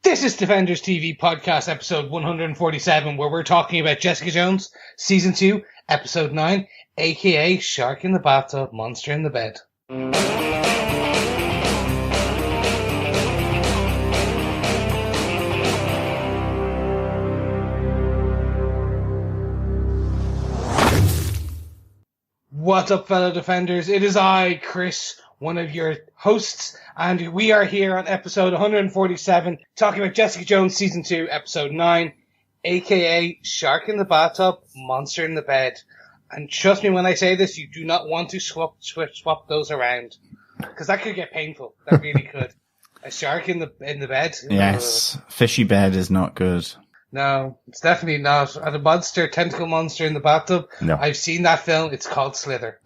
This is Defenders TV Podcast, episode 147, where we're talking about Jessica Jones, Season 2, Episode 9, aka Shark in the Bathtub, Monster in the Bed. What's up, fellow Defenders? It is I, Chris, one of your hosts, and we are here on episode 147, talking about Jessica Jones Season 2, Episode 9, aka Shark in the Bathtub, Monster in the Bed. And trust me when I say this, you do not want to swap those around, because that could get painful. That really could. A shark in the bed? Yes, fishy bed is not good. No, it's definitely not. And a tentacle monster in the bathtub. No. I've seen that film. It's called Slither.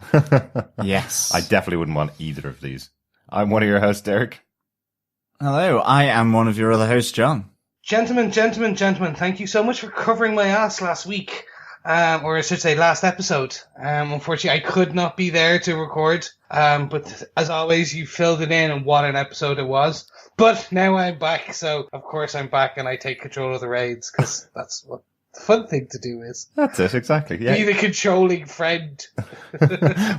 Yes. I definitely wouldn't want either of these. I'm one of your hosts, Derek. Hello, I am one of your other hosts, John. Gentlemen, thank you so much for covering my ass last week. Or I should say last episode. Unfortunately, I could not be there to record. But as always, you filled it in, and what an episode it was. But now I'm back, so of course I'm back and I take control of the raids, because that's what the fun thing to do is. That's it, exactly. Yeah. Be the controlling friend.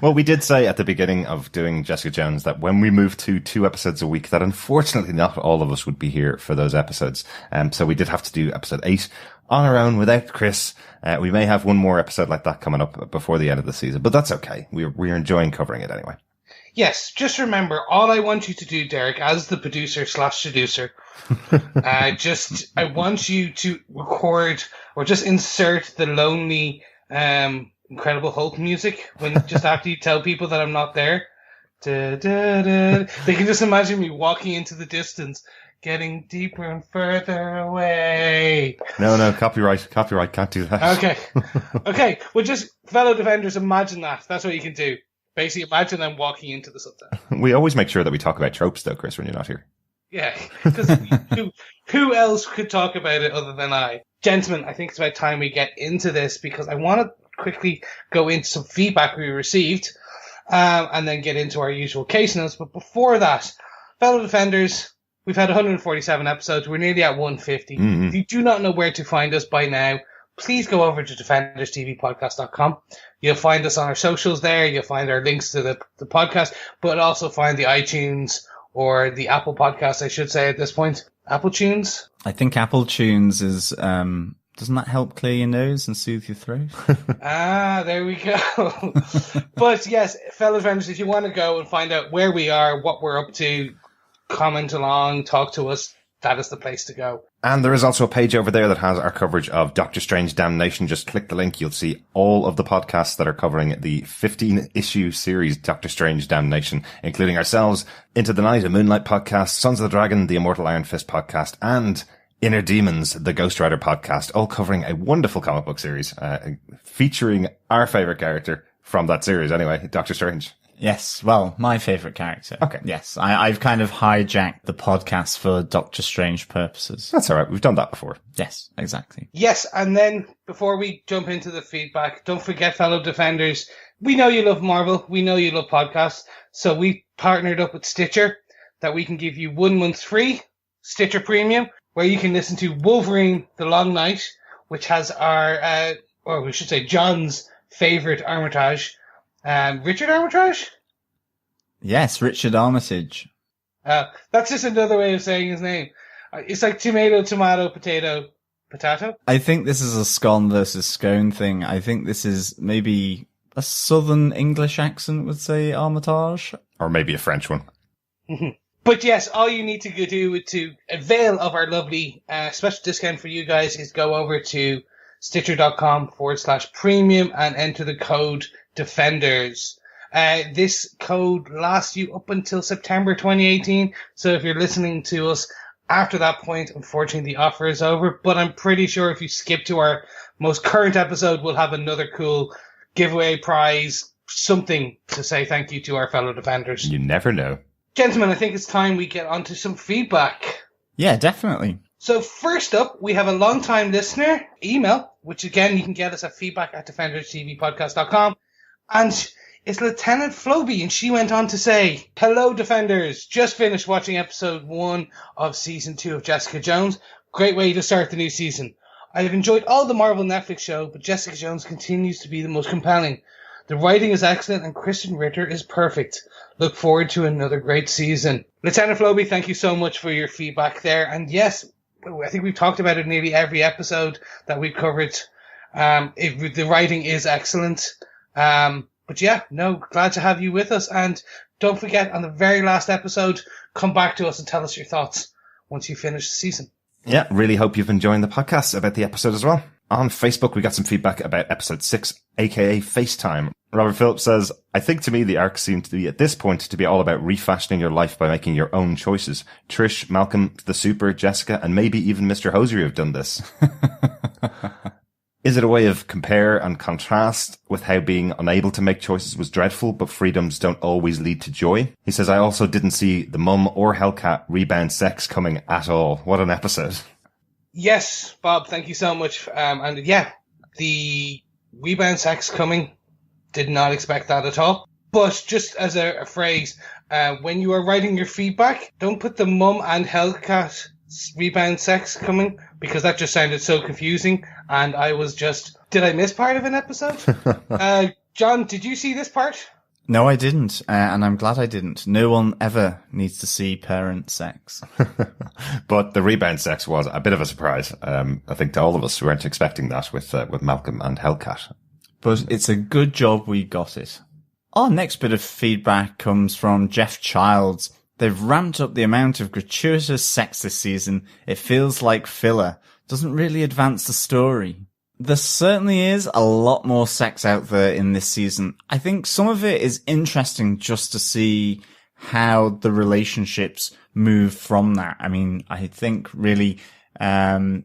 Well, we did say at the beginning of doing Jessica Jones that when we moved to 2 episodes a week, that unfortunately not all of us would be here for those episodes. So we did have to do episode 8 on our own without Chris. We may have one more episode like that coming up before the end of the season, but that's okay. We're enjoying covering it anyway. Yes, just remember, all I want you to do, Derek, as the producer/seducer, I want you to record or just insert the lonely, Incredible Hulk music just after you tell people that I'm not there. Da, da, da. They can just imagine me walking into the distance, getting deeper and further away. No, copyright, can't do that. Okay. Well, just fellow Defenders, imagine that. That's what you can do. Basically, imagine I'm walking into the sunset. We always make sure that we talk about tropes, though, Chris, when you're not here. Yeah, because who else could talk about it other than I? Gentlemen, I think it's about time we get into this, because I want to quickly go into some feedback we received, and then get into our usual case notes. But before that, fellow Defenders, we've had 147 episodes. We're nearly at 150. Mm-hmm. If you do not know where to find us by now, please go over to DefendersTVPodcast.com. You'll find us on our socials there. You'll find our links to the podcast, but also find the iTunes or the Apple Podcast, I should say at this point. Apple Tunes? I think Apple Tunes is, doesn't that help clear your nose and soothe your throat? There we go. But yes, fellow friends, if you want to go and find out where we are, what we're up to, comment along, talk to us, that is the place to go. And there is also a page over there that has our coverage of Doctor Strange Damnation. Just click the link. You'll see all of the podcasts that are covering the 15-issue series Doctor Strange Damnation, including ourselves, Into the Night, a Moonlight podcast, Sons of the Dragon, the Immortal Iron Fist podcast, and Inner Demons, the Ghost Rider podcast, all covering a wonderful comic book series, featuring our favorite character from that series anyway, Doctor Strange. Yes, well, my favourite character. Okay. Yes, I've kind of hijacked the podcast for Doctor Strange purposes. That's all right. We've done that before. Yes, exactly. Yes, and then before we jump into the feedback, don't forget, fellow Defenders, we know you love Marvel. We know you love podcasts. So we partnered up with Stitcher that we can give you 1 month free, Stitcher Premium, where you can listen to Wolverine The Long Night, which has our, or we should say John's favourite Armitage, Richard Armitage? Yes, Richard Armitage. That's just another way of saying his name. It's like tomato, potato. I think this is a scone versus scone thing. I think this is maybe a southern English accent would say Armitage. Or maybe a French one. But yes, all you need to do to avail of our lovely special discount for you guys is go over to stitcher.com/premium and enter the code Defenders. This code lasts you up until September 2018. So if you're listening to us after that point, unfortunately the offer is over. But I'm pretty sure if you skip to our most current episode, we'll have another cool giveaway prize, something to say thank you to our fellow Defenders. You never know. Gentlemen, I think it's time we get onto some feedback. Yeah, definitely. So first up, we have a long-time listener email, which again, you can get us at feedback@defenderstvpodcast.com. And is Lieutenant Floby, and she went on to say, "Hello, Defenders. Just finished watching episode 1 of season 2 of Jessica Jones. Great way to start the new season. I have enjoyed all the Marvel Netflix show, but Jessica Jones continues to be the most compelling. The writing is excellent and Krysten Ritter is perfect. Look forward to another great season." Lieutenant Floby, thank you so much for your feedback there. And yes, I think we've talked about it nearly every episode that we've covered. The writing is excellent. But yeah, no, glad to have you with us. And don't forget, on the very last episode, come back to us and tell us your thoughts once you finish the season. Yeah, really hope you've enjoyed the podcast about the episode as well. On Facebook, we got some feedback about episode 6, aka FaceTime. Robert Phillips says, "I think to me the arc seemed to be at this point to be all about refashioning your life by making your own choices. Trish, Malcolm, the Super, Jessica, and maybe even Mr. Hosiery have done this." Is it a way of compare and contrast with how being unable to make choices was dreadful, but freedoms don't always lead to joy? He says, "I also didn't see the mum or Hellcat rebound sex coming at all." What an episode. Yes, Bob, thank you so much. And yeah, the rebound sex coming, did not expect that at all. But just as a phrase, when you are writing your feedback, don't put the mum and Hellcat rebound sex coming, because that just sounded so confusing. And I was just, did I miss part of an episode? John, did you see this part? No, I didn't, and I'm glad I didn't. No one ever needs to see parent sex. But the rebound sex was a bit of a surprise. I think to all of us who weren't expecting that with Malcolm and Hellcat. But it's a good job we got it. Our next bit of feedback comes from Jeff Childs. They've ramped up the amount of gratuitous sex this season. It feels like filler. Doesn't really advance the story. There certainly is a lot more sex out there in this season. I think some of it is interesting just to see how the relationships move from that. I mean, I think really, with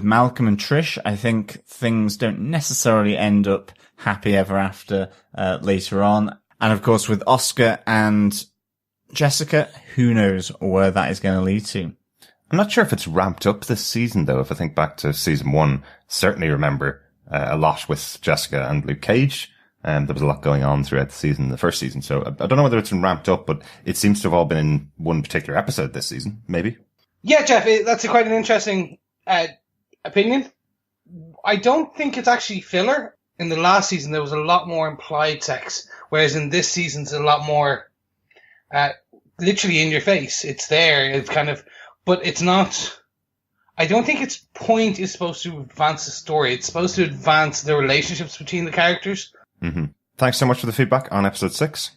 Malcolm and Trish, I think things don't necessarily end up happy ever after, later on. And of course, with Oscar and Jessica, who knows where that is going to lead to. I'm not sure if it's ramped up this season, though. If I think back to season 1, certainly remember a lot with Jessica and Luke Cage. There was a lot going on throughout the first season. So I don't know whether it's been ramped up, but it seems to have all been in one particular episode this season, maybe. Yeah, Jeff, that's quite an interesting opinion. I don't think it's actually filler. In the last season, there was a lot more implied sex, whereas in this season, it's a lot more literally in your face. It's there. It's kind of... But it's not... I don't think its point is supposed to advance the story. It's supposed to advance the relationships between the characters. Mm-hmm. Thanks so much for the feedback on episode 6.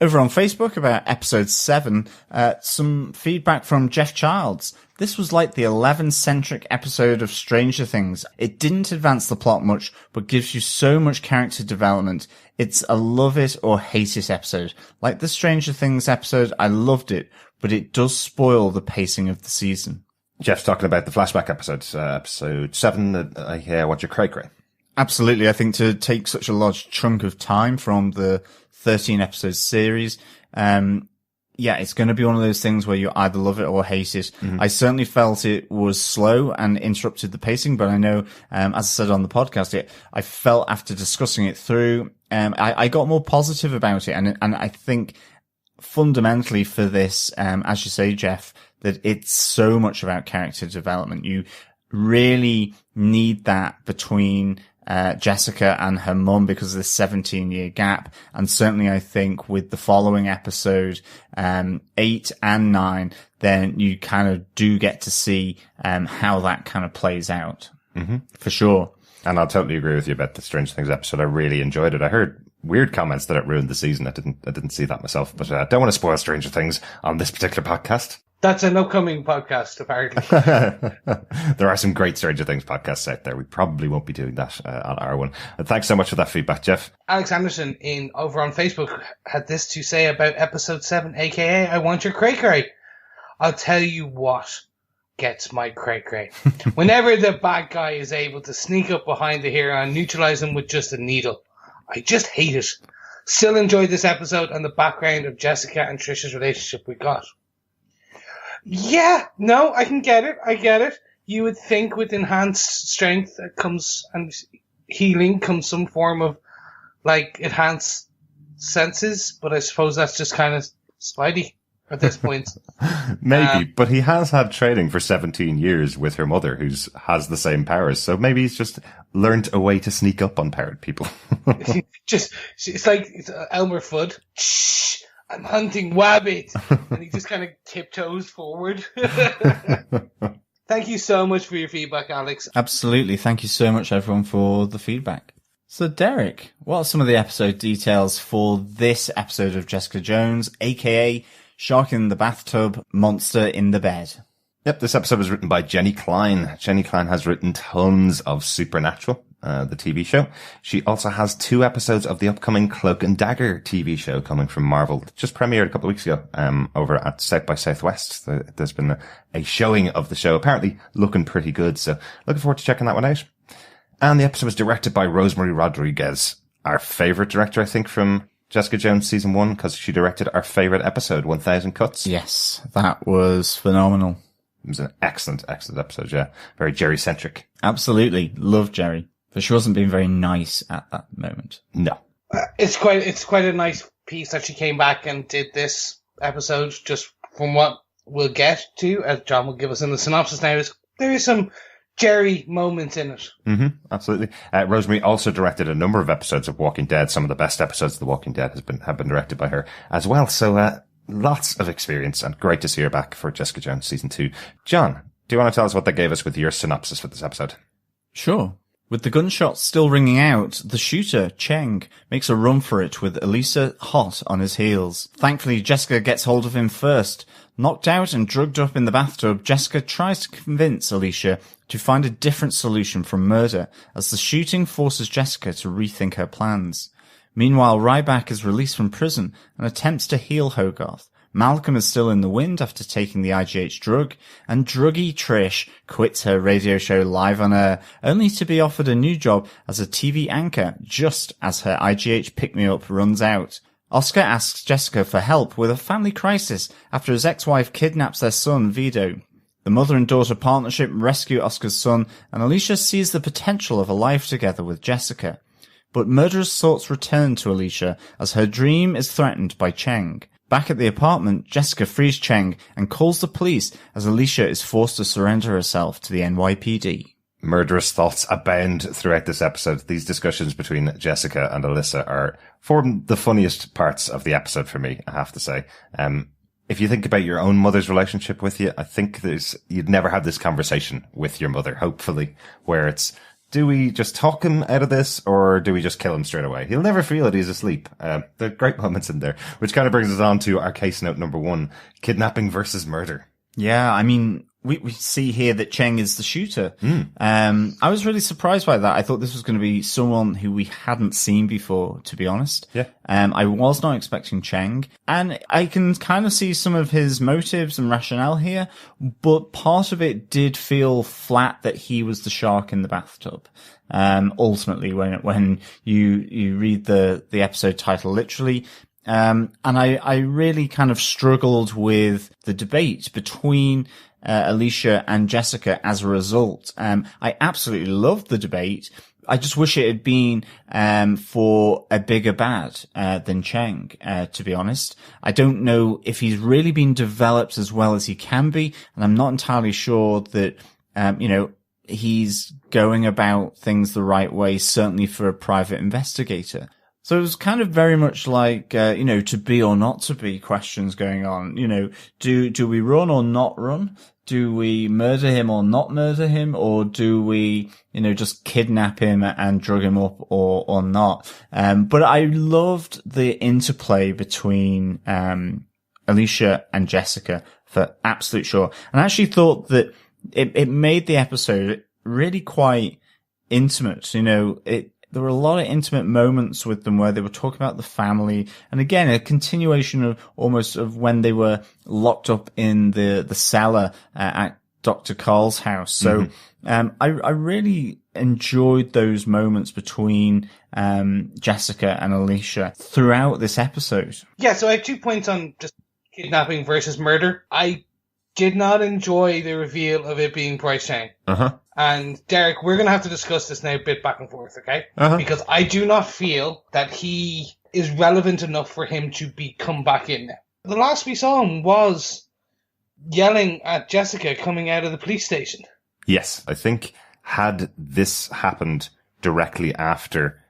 Over on Facebook about episode 7, some feedback from Jeff Childs. This was like the 11-centric episode of Stranger Things. It didn't advance the plot much, but gives you so much character development. It's a love it or hate it episode. Like the Stranger Things episode, I loved it, but it does spoil the pacing of the season. Jeff's talking about the flashback episodes, episode 7, I want your cray-cray. Absolutely. I think to take such a large chunk of time from the 13 episode series, it's going to be one of those things where you either love it or hate it. Mm-hmm. I certainly felt it was slow and interrupted the pacing, but I know, as I said on the podcast, I felt after discussing it through, I got more positive about it. And I think fundamentally for this, as you say, Jeff, that it's so much about character development. You really need that between Jessica and her mum because of this 17-year gap. And certainly I think with the following episode, 8 and 9, then you kind of do get to see how that kind of plays out. Mm-hmm. For sure. And I'll totally agree with you about the Stranger Things episode. I really enjoyed it. I heard weird comments that it ruined the season. I didn't see that myself, but I don't want to spoil Stranger Things on this particular podcast. That's an upcoming podcast, apparently. There are some great Stranger Things podcasts out there. We probably won't be doing that on our one. And thanks so much for that feedback, Jeff. Alex Anderson over on Facebook had this to say about episode 7, aka I Want Your Cray Cray. I'll tell you what gets my cray cray. Whenever the bad guy is able to sneak up behind the hero and neutralize him with just a needle. I just hate it. Still enjoyed this episode and the background of Jessica and Trish's relationship we got. Yeah, no, I can get it. I get it. You would think with enhanced strength that comes and healing comes some form of like enhanced senses, but I suppose that's just kind of Spidey at this point. Maybe, but he has had training for 17 years with her mother, who has the same powers. So maybe he's just learned a way to sneak up on powered people. It's like Elmer Fudd. Shh, I'm hunting Wabbit, and he just kind of tiptoes forward. Thank you so much for your feedback, Alex. Absolutely. Thank you so much, everyone, for the feedback. So, Derek, what are some of the episode details for this episode of Jessica Jones, aka Shark in the Bathtub, Monster in the Bed? Yep, this episode was written by Jenny Klein. Jenny Klein has written tons of Supernatural, the TV show. She also has 2 episodes of the upcoming Cloak and Dagger TV show coming from Marvel. Just premiered a couple of weeks ago, over at South by Southwest. There's been a showing of the show, apparently looking pretty good. So looking forward to checking that one out. And the episode was directed by Rosemary Rodriguez, our favorite director, I think, from Jessica Jones season 1, because she directed our favorite episode, 1000 Cuts. Yes, that was phenomenal. It was an excellent, excellent episode, yeah. Very Jeri-centric. Absolutely. Love Jeri. But she wasn't being very nice at that moment. No. It's quite a nice piece that she came back and did this episode, just from what we'll get to, as John will give us in the synopsis now. There is some Jeri moments in it. Mm-hmm, absolutely. Rosemary also directed a number of episodes of Walking Dead. Some of the best episodes of The Walking Dead have been directed by her as well. So, lots of experience, and great to see her back for Jessica Jones season 2. John, do you want to tell us what they gave us with your synopsis for this episode? Sure. With the gunshots still ringing out, the shooter, Cheng, makes a run for it with Alisa hot on his heels. Thankfully, Jessica gets hold of him first. Knocked out and drugged up in the bathtub, Jessica tries to convince Alisa to find a different solution from murder, as the shooting forces Jessica to rethink her plans. Meanwhile, Ryback is released from prison and attempts to heal Hogarth. Malcolm is still in the wind after taking the I.G.H drug, and druggy Trish quits her radio show Live on Air, only to be offered a new job as a TV anchor just as her I.G.H pick-me-up runs out. Oscar asks Jessica for help with a family crisis after his ex-wife kidnaps their son, Vido. The mother and daughter partnership rescue Oscar's son, and Alisa sees the potential of a life together with Jessica. But murderous thoughts return to Alisa as her dream is threatened by Cheng. Back at the apartment, Jessica frees Cheng and calls the police as Alisa is forced to surrender herself to the N.Y.P.D. Murderous thoughts abound throughout this episode. These discussions between Jessica and Alisa form the funniest parts of the episode for me, I have to say. If you think about your own mother's relationship with you, I think you'd never have this conversation with your mother, hopefully, where it's, do we just talk him out of this, or do we just kill him straight away? He'll never feel it, he's asleep. There are great moments in there, which kind of brings us on to our case note number 1, kidnapping versus murder. Yeah, I mean, we see here that Cheng is the shooter. I was really surprised by that. I thought this was going to be someone who we hadn't seen before, to be honest. Yeah. I was not expecting Cheng, and I can kind of see some of his motives and rationale here, but part of it did feel flat that he was the shark in the bathtub. Ultimately, when you read the episode title literally. And I really kind of struggled with the debate between Alisa and Jessica as a result. I absolutely loved the debate. I just wish it had been for a bigger bad than Cheng, to be honest. I don't know if he's really been developed as well as he can be, and I'm not entirely sure that he's going about things the right way, certainly for a private investigator. So it was kind of very much like, to be or not to be questions going on. Do we run or not run? Do we murder him or not murder him? Or do we, just kidnap him and drug him up or not? But I loved the interplay between, Alisa and Jessica for absolute sure. And I actually thought that it made the episode really quite intimate. There were a lot of intimate moments with them where they were talking about the family. And again, a continuation of when they were locked up in the cellar at Dr. Carl's house. So, I really enjoyed those moments between, Jessica and Alisa throughout this episode. Yeah. So I have 2 points on just kidnapping versus murder. I did not enjoy the reveal of it being Pryce Cheng. Uh-huh. And Derek, we're going to have to discuss this now a bit back and forth, okay? Uh-huh. Because I do not feel that he is relevant enough for him to come back in now. The last we saw him was yelling at Jessica coming out of the police station. Yes, I think had this happened directly after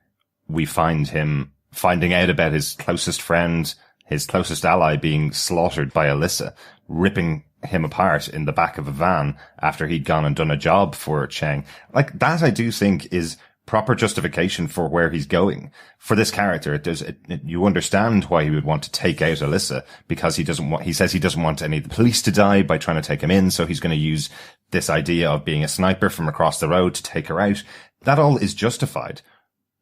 we find him finding out about his closest friend, his closest ally being slaughtered by Alisa, ripping him apart in the back of a van after he'd gone and done a job for Cheng. Like, that I do think is proper justification for where he's going. For this character, you understand why he would want to take out Alisa, because he says he doesn't want any of the police to die by trying to take him in, so he's going to use this idea of being a sniper from across the road to take her out. That all is justified.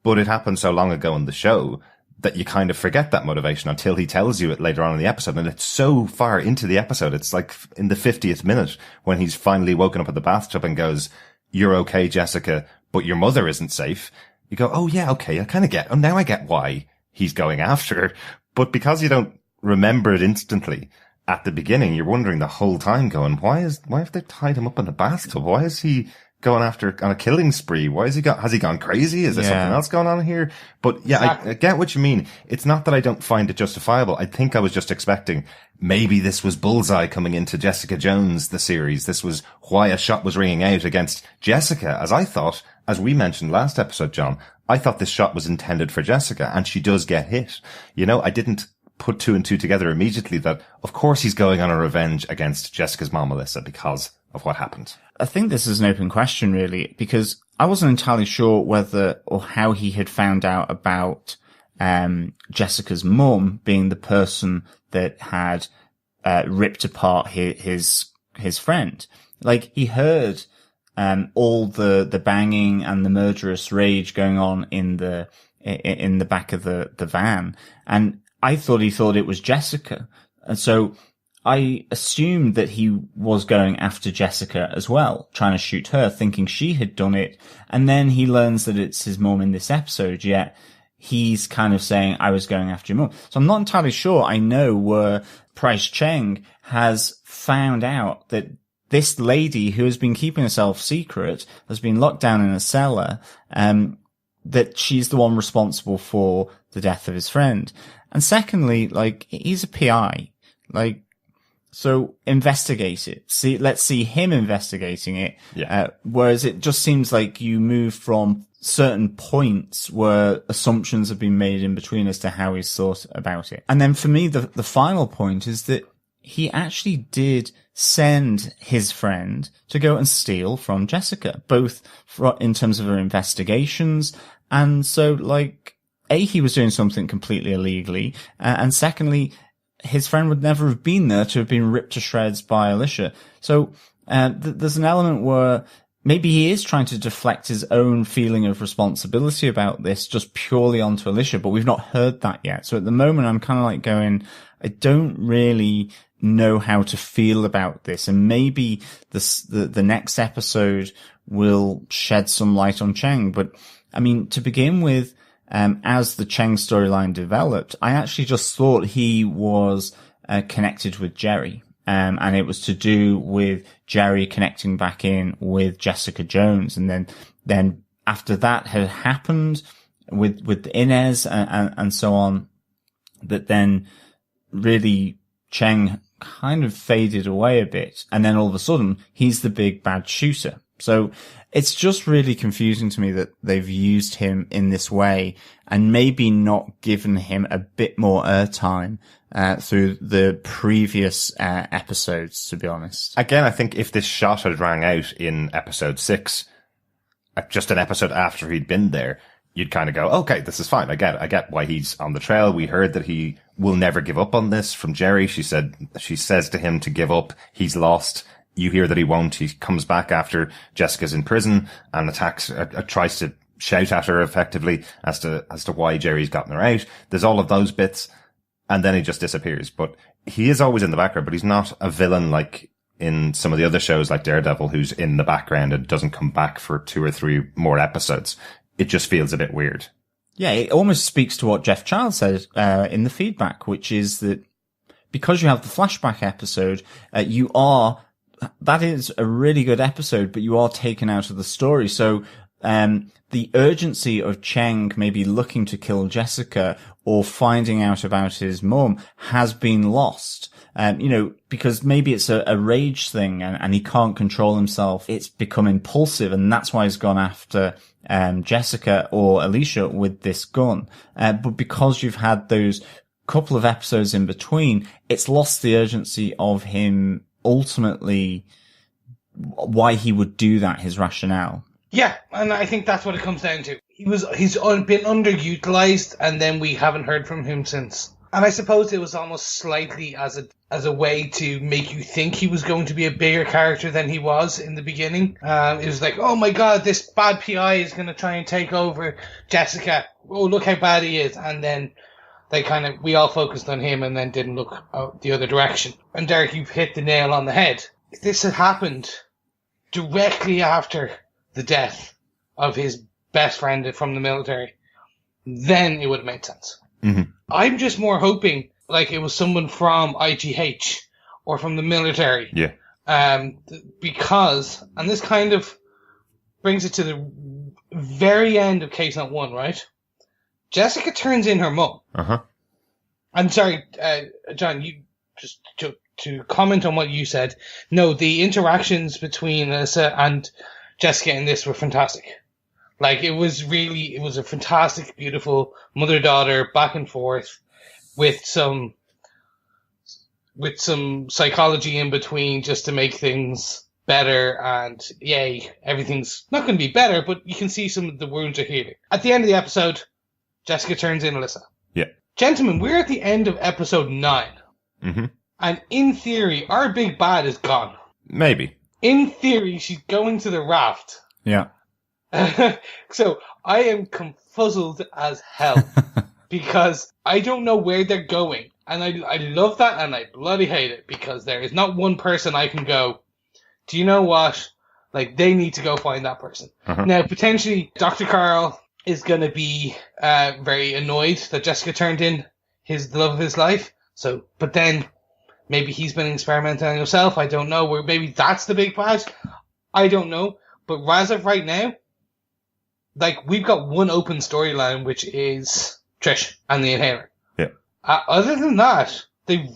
But it happened so long ago in the show that you kind of forget that motivation until he tells you it later on in the episode. And it's so far into the episode. It's like in the 50th minute when he's finally woken up in the bathtub and goes, "You're okay, Jessica, but your mother isn't safe." You go, "Oh yeah, okay, now I get why he's going after her." But because you don't remember it instantly at the beginning, you're wondering the whole time going, why have they tied him up in the bathtub? Why is he going after on a killing spree? Has he gone crazy? Is there something else going on here? But yeah, exactly. I get what you mean. It's not that I don't find it justifiable. I think I was just expecting maybe this was Bullseye coming into Jessica Jones, the series. This was why a shot was ringing out against Jessica, as I thought, as we mentioned last episode, John, I thought this shot was intended for Jessica, and she does get hit. You know, I didn't put two and two together immediately that, of course, he's going on a revenge against Jessica's mom, Alisa, because of what happened. I think this is an open question, really, because I wasn't entirely sure whether or how he had found out about Jessica's mum being the person that had ripped apart his friend. Like, he heard all the banging and the murderous rage going on in the back of the van, and I thought he thought it was Jessica, and so I assumed that he was going after Jessica as well, trying to shoot her, thinking she had done it. And then he learns that it's his mum in this episode, yet he's kind of saying, I was going after your mum. So I'm not entirely sure I know where Pryce Cheng has found out that this lady who has been keeping herself secret, has been locked down in a cellar, that she's the one responsible for the death of his friend. And secondly, like, he's a PI. Like, so investigate it. Let's see him investigating it. Yeah. Whereas it just seems like you move from certain points where assumptions have been made in between as to how he's thought about it. And then for me, the final point is that he actually did send his friend to go and steal from Jessica, both in terms of her investigations. And so, like, he was doing something completely illegally. And secondly, his friend would never have been there to have been ripped to shreds by Alisa. So there's an element where maybe he is trying to deflect his own feeling of responsibility about this just purely onto Alisa, but we've not heard that yet. So at the moment, I'm kind of like going, I don't really know how to feel about this. And maybe the next episode will shed some light on Cheng. But I mean, to begin with, as the Cheng storyline developed, I actually just thought he was connected with Jeri. And it was to do with Jeri connecting back in with Jessica Jones. And then after that had happened with Inez and so on, that then really Cheng kind of faded away a bit. And then all of a sudden, he's the big bad shooter. So it's just really confusing to me that they've used him in this way and maybe not given him a bit more airtime through the previous episodes, to be honest. Again, I think if this shot had rang out in episode 6, just an episode after he'd been there, you'd kind of go, okay, this is fine. I get why he's on the trail. We heard that he will never give up on this from Jeri. She says to him to give up. He's lost. You hear that he won't. He comes back after Jessica's in prison and attacks, tries to shout at her effectively as to why Jeri's gotten her out. There's all of those bits, and then he just disappears. But he is always in the background, but he's not a villain like in some of the other shows like Daredevil, who's in the background and doesn't come back for 2 or 3 more episodes. It just feels a bit weird. Yeah, it almost speaks to what Jeff Child said in the feedback, which is that because you have the flashback episode, that is a really good episode, but you are taken out of the story. So, the urgency of Cheng maybe looking to kill Jessica or finding out about his mum has been lost. Because maybe it's a rage thing and he can't control himself. It's become impulsive, and that's why he's gone after Jessica or Alisa with this gun. But because you've had those couple of episodes in between, it's lost the urgency of him ultimately, why he would do that, his rationale. Yeah, and I think that's what it comes down to. He's been underutilized, and then we haven't heard from him since. And I suppose it was almost slightly as a way to make you think he was going to be a bigger character than he was in the beginning. It was like, oh my god, this bad PI is going to try and take over Jessica. Oh, look how bad he is. And then we all focused on him and then didn't look out the other direction. And Derek, you've hit the nail on the head. If this had happened directly after the death of his best friend from the military, then it would have made sense. Mm-hmm. I'm just more hoping like it was someone from I.G.H. or from the military. Yeah. Because, and this kind of brings it to the very end of Case Not 1, right? Jessica turns in her mum. Uh-huh. I'm sorry, John, you just to comment on what you said. No, the interactions between Alisa and Jessica in this were fantastic. Like, it was a fantastic, beautiful mother-daughter back and forth with some psychology in between just to make things better. And yay, everything's not going to be better, but you can see some of the wounds are healing. At the end of the episode, Jessica turns in Alisa. Yeah. Gentlemen, we're at the end of episode 9. Mm-hmm. And in theory, our big bad is gone. Maybe. In theory, she's going to the raft. Yeah. So I am confuzzled as hell because I don't know where they're going. And I love that and I bloody hate it because there is not one person I can go, do you know what? Like, they need to go find that person. Uh-huh. Now, potentially, Dr. Carl is going to be very annoyed that Jessica turned in the love of his life. So, but then maybe he's been experimenting on himself. I don't know. Or maybe that's the big bad. I don't know. But as of right now, like, we've got one open storyline, which is Trish and the inhaler. Yeah. Other than that, they've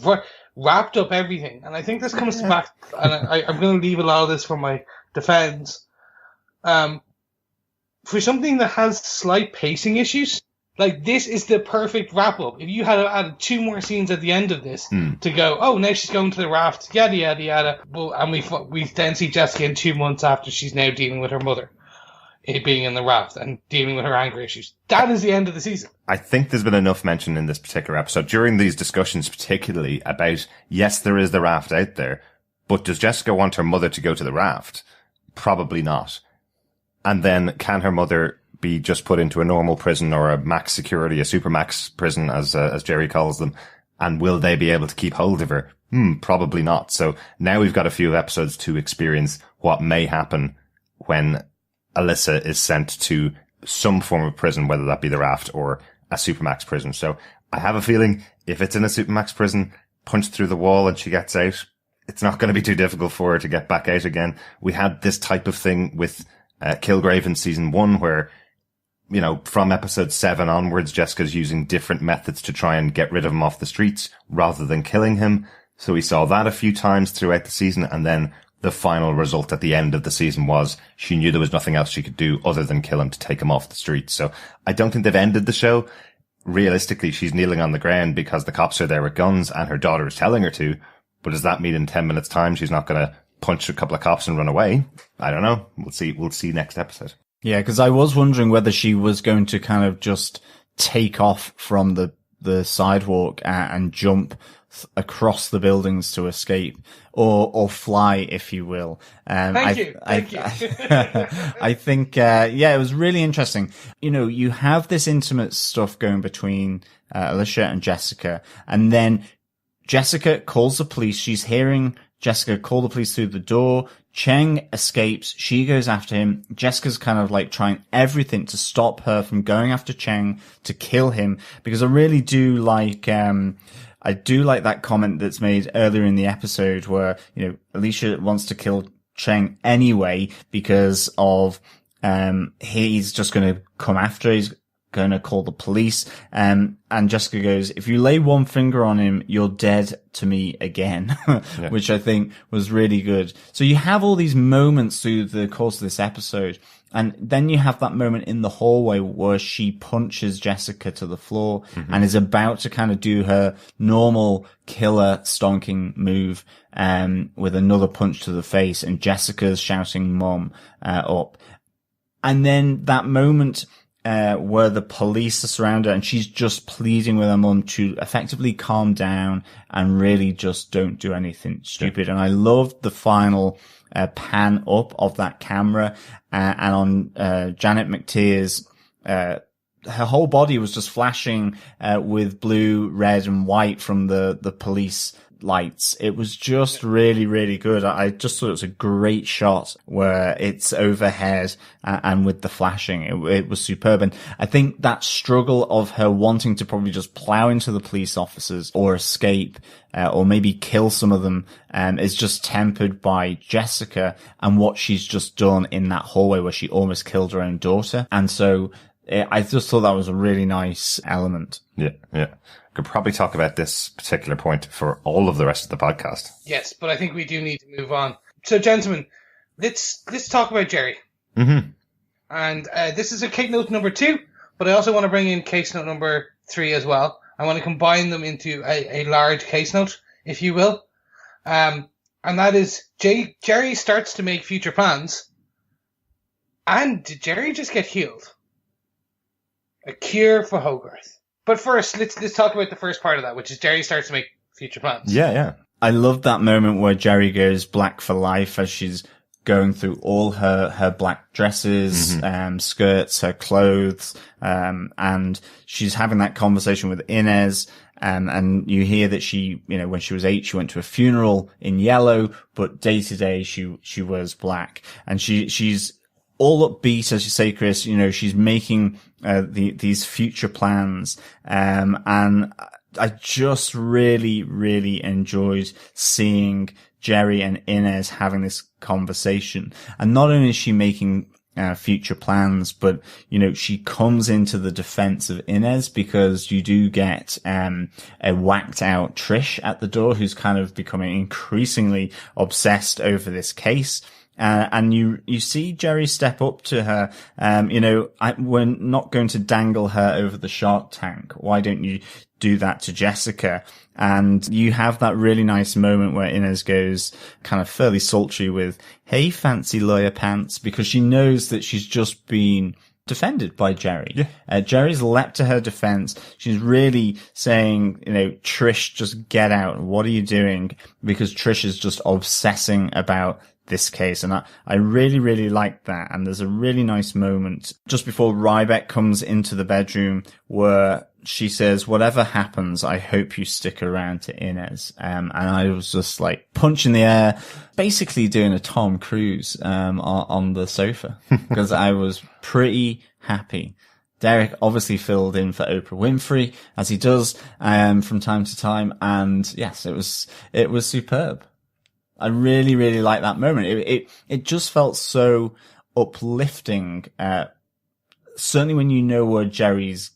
wrapped up everything. And I think this comes back, and I'm going to leave a lot of this for my defense. For something that has slight pacing issues, like, this is the perfect wrap-up. If you had added 2 more scenes at the end of this to go, oh, now she's going to the raft, yada, yada, yada. Well, and we then see Jessica in 2 months after she's now dealing with her mother being in the raft and dealing with her anger issues. That is the end of the season. I think there's been enough mention in this particular episode, during these discussions particularly, about, yes, there is the raft out there, but does Jessica want her mother to go to the raft? Probably not. And then can her mother be just put into a normal prison or a max security, a super max prison, as Jeri calls them? And will they be able to keep hold of her? Probably not. So now we've got a few episodes to experience what may happen when Alisa is sent to some form of prison, whether that be the raft or a supermax prison. So I have a feeling if it's in a supermax prison, punched through the wall and she gets out, it's not going to be too difficult for her to get back out again. We had this type of thing with Kilgrave in season 1 where, you know, from episode 7 onwards, Jessica's using different methods to try and get rid of him off the streets rather than killing him. So we saw that a few times throughout the season, and then the final result at the end of the season was she knew there was nothing else she could do other than kill him to take him off the streets. So I don't think they've ended the show. Realistically, she's kneeling on the ground because the cops are there with guns and her daughter is telling her to. But does that mean in 10 minutes time she's not going to punch a couple of cops and run away? I don't know. We'll see next episode. Yeah, because I was wondering whether she was going to kind of just take off from the sidewalk and jump across the buildings to escape, or fly, if you will. Thank you. I think, it was really interesting. You know, you have this intimate stuff going between Alisa and Jessica, and then Jessica calls the police. She's hearing Jessica call the police through the door. Cheng escapes. She goes after him. Jessica's kind of like trying everything to stop her from going after Cheng to kill him, because I really do like, I do like that comment that's made earlier in the episode where, Alicia wants to kill Cheng anyway because of, he's just going to come after her. He's going to call the police. And Jessica goes, if you lay one finger on him, you're dead to me again, yeah. Which I think was really good. So you have all these moments through the course of this episode. And then you have that moment in the hallway where she punches Jessica to the floor and is about to kind of do her normal killer stonking move, with another punch to the face, and Jessica's shouting mom, up. And then that moment, where the police are surrounded and she's just pleading with her mum to effectively calm down and really just don't do anything stupid. And I loved the final pan up of that camera, and on Janet McTeer's, her whole body was just flashing with blue, red, and white from the police lights. It was just really, really good. I just thought it was a great shot where it's overhead and with the flashing. It was superb. And I think that struggle of her wanting to probably just plow into the police officers or escape, or maybe kill some of them, is just tempered by Jessica and what she's just done in that hallway where she almost killed her own daughter. And so I just thought that was a really nice element. Yeah. Could probably talk about this particular point for all of the rest of the podcast. Yes, but I think we do need to move on. So, gentlemen, let's talk about Jeri. Mm-hmm. And this is a case note number 2, but I also want to bring in case note number 3 as well. I want to combine them into a large case note, if you will. And that is Jeri starts to make future plans. And did Jeri just get healed? A cure for Hogarth. But first, let's talk about the first part of that, which is Jeri starts to make future plans. Yeah. I love that moment where Jeri goes black for life as she's going through all her black dresses, skirts, her clothes, and she's having that conversation with Inez. And you hear that she, when she was 8, she went to a funeral in yellow, but day to day she wears black. And she's all upbeat, as you say, Chris. She's making these future plans, and I just really, really enjoyed seeing Jeri and Inez having this conversation. And not only is she making future plans, but she comes into the defense of Inez, because you do get a whacked out Trish at the door, who's kind of becoming increasingly obsessed over this case. And you see Jeri step up to her. We're not going to dangle her over the shark tank. Why don't you do that to Jessica? And you have that really nice moment where Inez goes kind of fairly sultry with, "Hey, fancy lawyer pants," because she knows that she's just been defended by Jeri. Yeah. Jeri's leapt to her defense. She's really saying, Trish, just get out. What are you doing? Because Trish is just obsessing about this case. And I really, really like that. And there's a really nice moment just before Ryback comes into the bedroom where she says, "Whatever happens, I hope you stick around," to Inez. And I was just like punch in the air, basically doing a Tom Cruise, on the sofa, because I was pretty happy. Derek obviously filled in for Oprah Winfrey, as he does, from time to time. And yes, it was superb. I really, really like that moment. It just felt so uplifting. Certainly when you know where Jeri's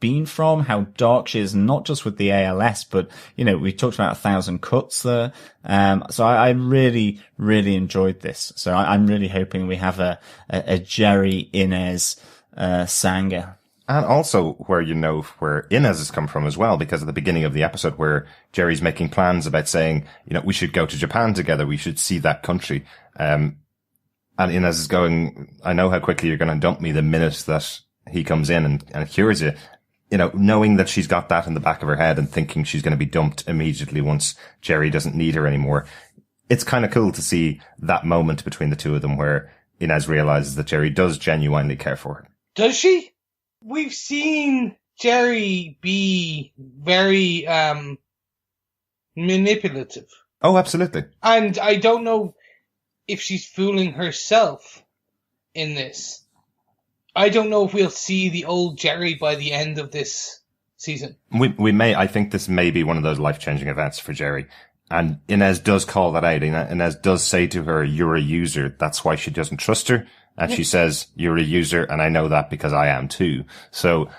been from, how dark she is, not just with the ALS, but, we talked about 1,000 cuts there. So I really, really enjoyed this. So I'm really hoping we have a Jeri Inez, saga. And also where where Inez has come from as well, because at the beginning of the episode where Jeri's making plans about saying, we should go to Japan together, we should see that country. And Inez is going, "I know how quickly you're going to dump me the minute that he comes in and cures you." Knowing that she's got that in the back of her head and thinking she's going to be dumped immediately once Jeri doesn't need her anymore. It's kind of cool to see that moment between the two of them where Inez realizes that Jeri does genuinely care for her. Does she? We've seen Jeri be very manipulative. Oh, absolutely. And I don't know if she's fooling herself in this. I don't know if we'll see the old Jeri by the end of this season. I think this may be one of those life-changing events for Jeri. And Inez does call that out. Inez does say to her, "You're a user." That's why she doesn't trust her. And she says, "You're a user, and I know that because I am too." So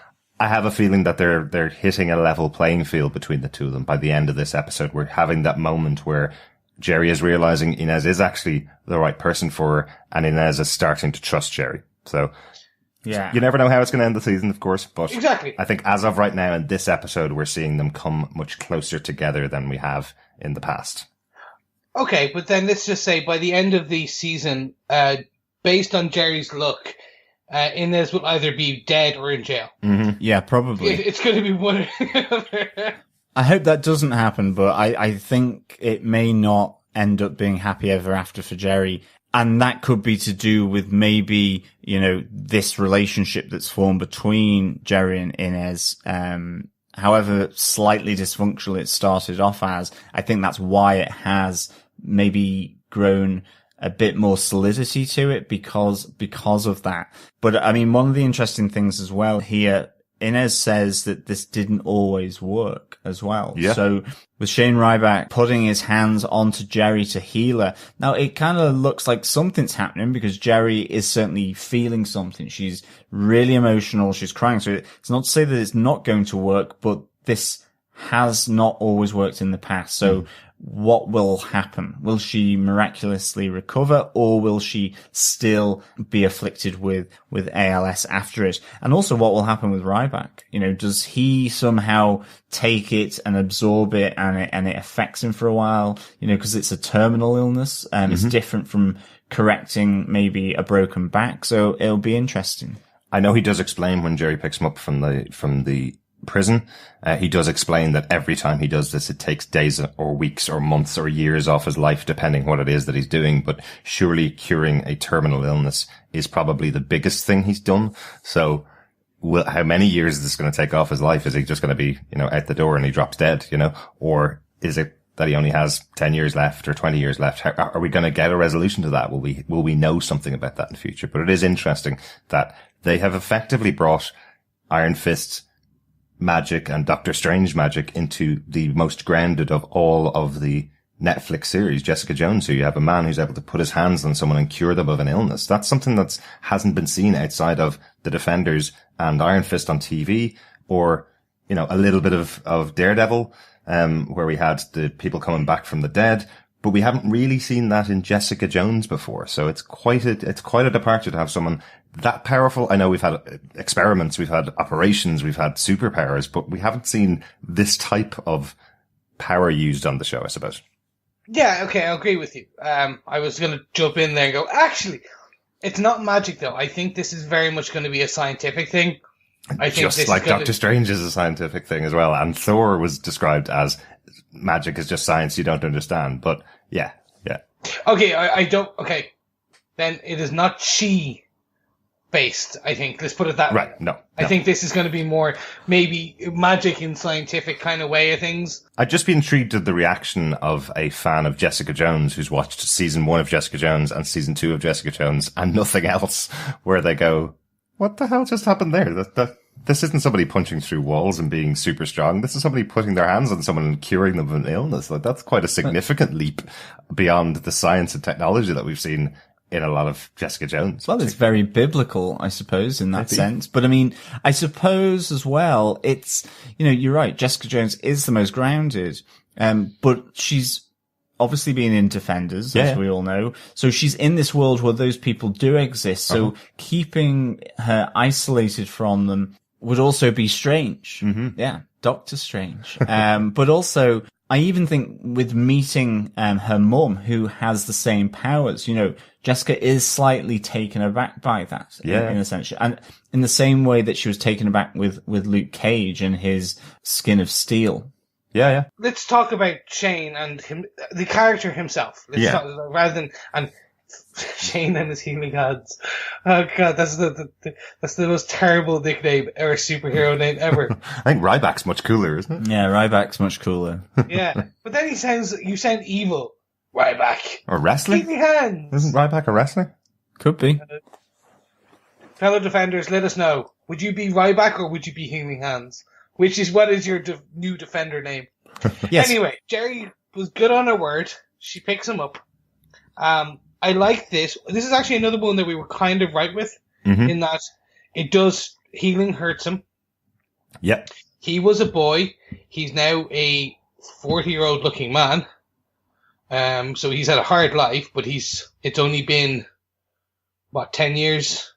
I have a feeling that they're hitting a level playing field between the two of them. By the end of this episode, we're having that moment where Jeri is realizing Inez is actually the right person for her, and Inez is starting to trust Jeri. So, yeah, you never know how it's going to end the season, of course, but exactly. I think as of right now in this episode, we're seeing them come much closer together than we have in the past. Okay, but then let's just say by the end of the season, based on Jeri's look, Inez will either be dead or in jail. Mm-hmm. Yeah, probably. It's going to be one or the other. I hope that doesn't happen, but I think it may not end up being happy ever after for Jeri. And that could be to do with maybe, this relationship that's formed between Jeri and Inez. However slightly dysfunctional it started off as, I think that's why it has maybe grown a bit more solidity to it because of that. But I mean, one of the interesting things as well here, Inez says that this didn't always work as well. Yeah. So with Shane Ryback putting his hands onto Jeri to heal her, now it kind of looks like something's happening because Jeri is certainly feeling something. She's really emotional. She's crying. So it's not to say that it's not going to work, but this has not always worked in the past. So what will happen? Will she miraculously recover, or will she still be afflicted with ALS after it? And also what will happen with Ryback? Does he somehow take it and absorb it and it affects him for a while? Because it's a terminal illness. It's different from correcting maybe a broken back. So it'll be interesting. I know he does explain when Jeri picks him up from the prison. He does explain that every time he does this, it takes days or weeks or months or years off his life, depending what it is that he's doing. But surely curing a terminal illness is probably the biggest thing he's done. So how many years is this going to take off his life? Is he just going to be, out the door and he drops dead, or is it that he only has 10 years left or 20 years left? How, are we going to get a resolution to that? Will we know something about that in the future? But it is interesting that they have effectively brought Iron Fist magic and Doctor Strange magic into the most grounded of all of the Netflix series, Jessica Jones, who you have a man who's able to put his hands on someone and cure them of an illness. That's something that hasn't been seen outside of The Defenders and Iron Fist on TV, or, a little bit of Daredevil, where we had the people coming back from the dead, but we haven't really seen that in Jessica Jones before. So it's quite a departure to have someone that powerful. I know we've had experiments, we've had operations, we've had superpowers, but we haven't seen this type of power used on the show, I suppose. Yeah, okay, I agree with you. I was going to jump in there and go, actually, it's not magic though. I think this is very much going to be a scientific thing. I think just like Doctor Strange is a scientific thing as well. And Thor was described as magic is just science you don't understand. But yeah. Okay, I don't, okay. Then it is not she based, I think. Let's put it that way. Right, no. I think this is going to be more maybe magic in scientific kind of way of things. I'd just be intrigued at the reaction of a fan of Jessica Jones who's watched season 1 of Jessica Jones and season 2 of Jessica Jones and nothing else, where they go, what the hell just happened there? This isn't somebody punching through walls and being super strong. This is somebody putting their hands on someone and curing them of an illness. Like, that's quite a significant leap beyond the science and technology that we've seen in a lot of Jessica Jones. Well, it's very biblical, I suppose, in that sense. But I mean, I suppose as well, it's, you're right. Jessica Jones is the most grounded. But she's obviously been in Defenders, as we all know. So she's in this world where those people do exist. So keeping her isolated from them would also be strange. Mm-hmm. Yeah. Doctor Strange. But also, I even think with meeting her mum, who has the same powers, Jessica is slightly taken aback by that, in a sense. And in the same way that she was taken aback with Luke Cage and his skin of steel. Yeah. Let's talk about Shane and him, the character himself. Rather than Shane and his healing hands. Oh god, that's the most terrible nickname or superhero name ever. I think Ryback's much cooler, isn't it? Yeah, Ryback's much cooler. Yeah, but then you sound evil. Ryback. Or wrestling? Healing hands. Isn't Ryback a wrestler? Could be. Fellow Defenders, let us know. Would you be Ryback or would you be healing hands? which is what is your new Defender name. Yes. Anyway, Jeri was good on her word. She picks him up. I like this. This is actually another one that we were kind of right with, in that it does, healing hurts him. Yep. He was a boy. He's now a 40-year-old looking man. So he's had a hard life, but it's only been, 10 years?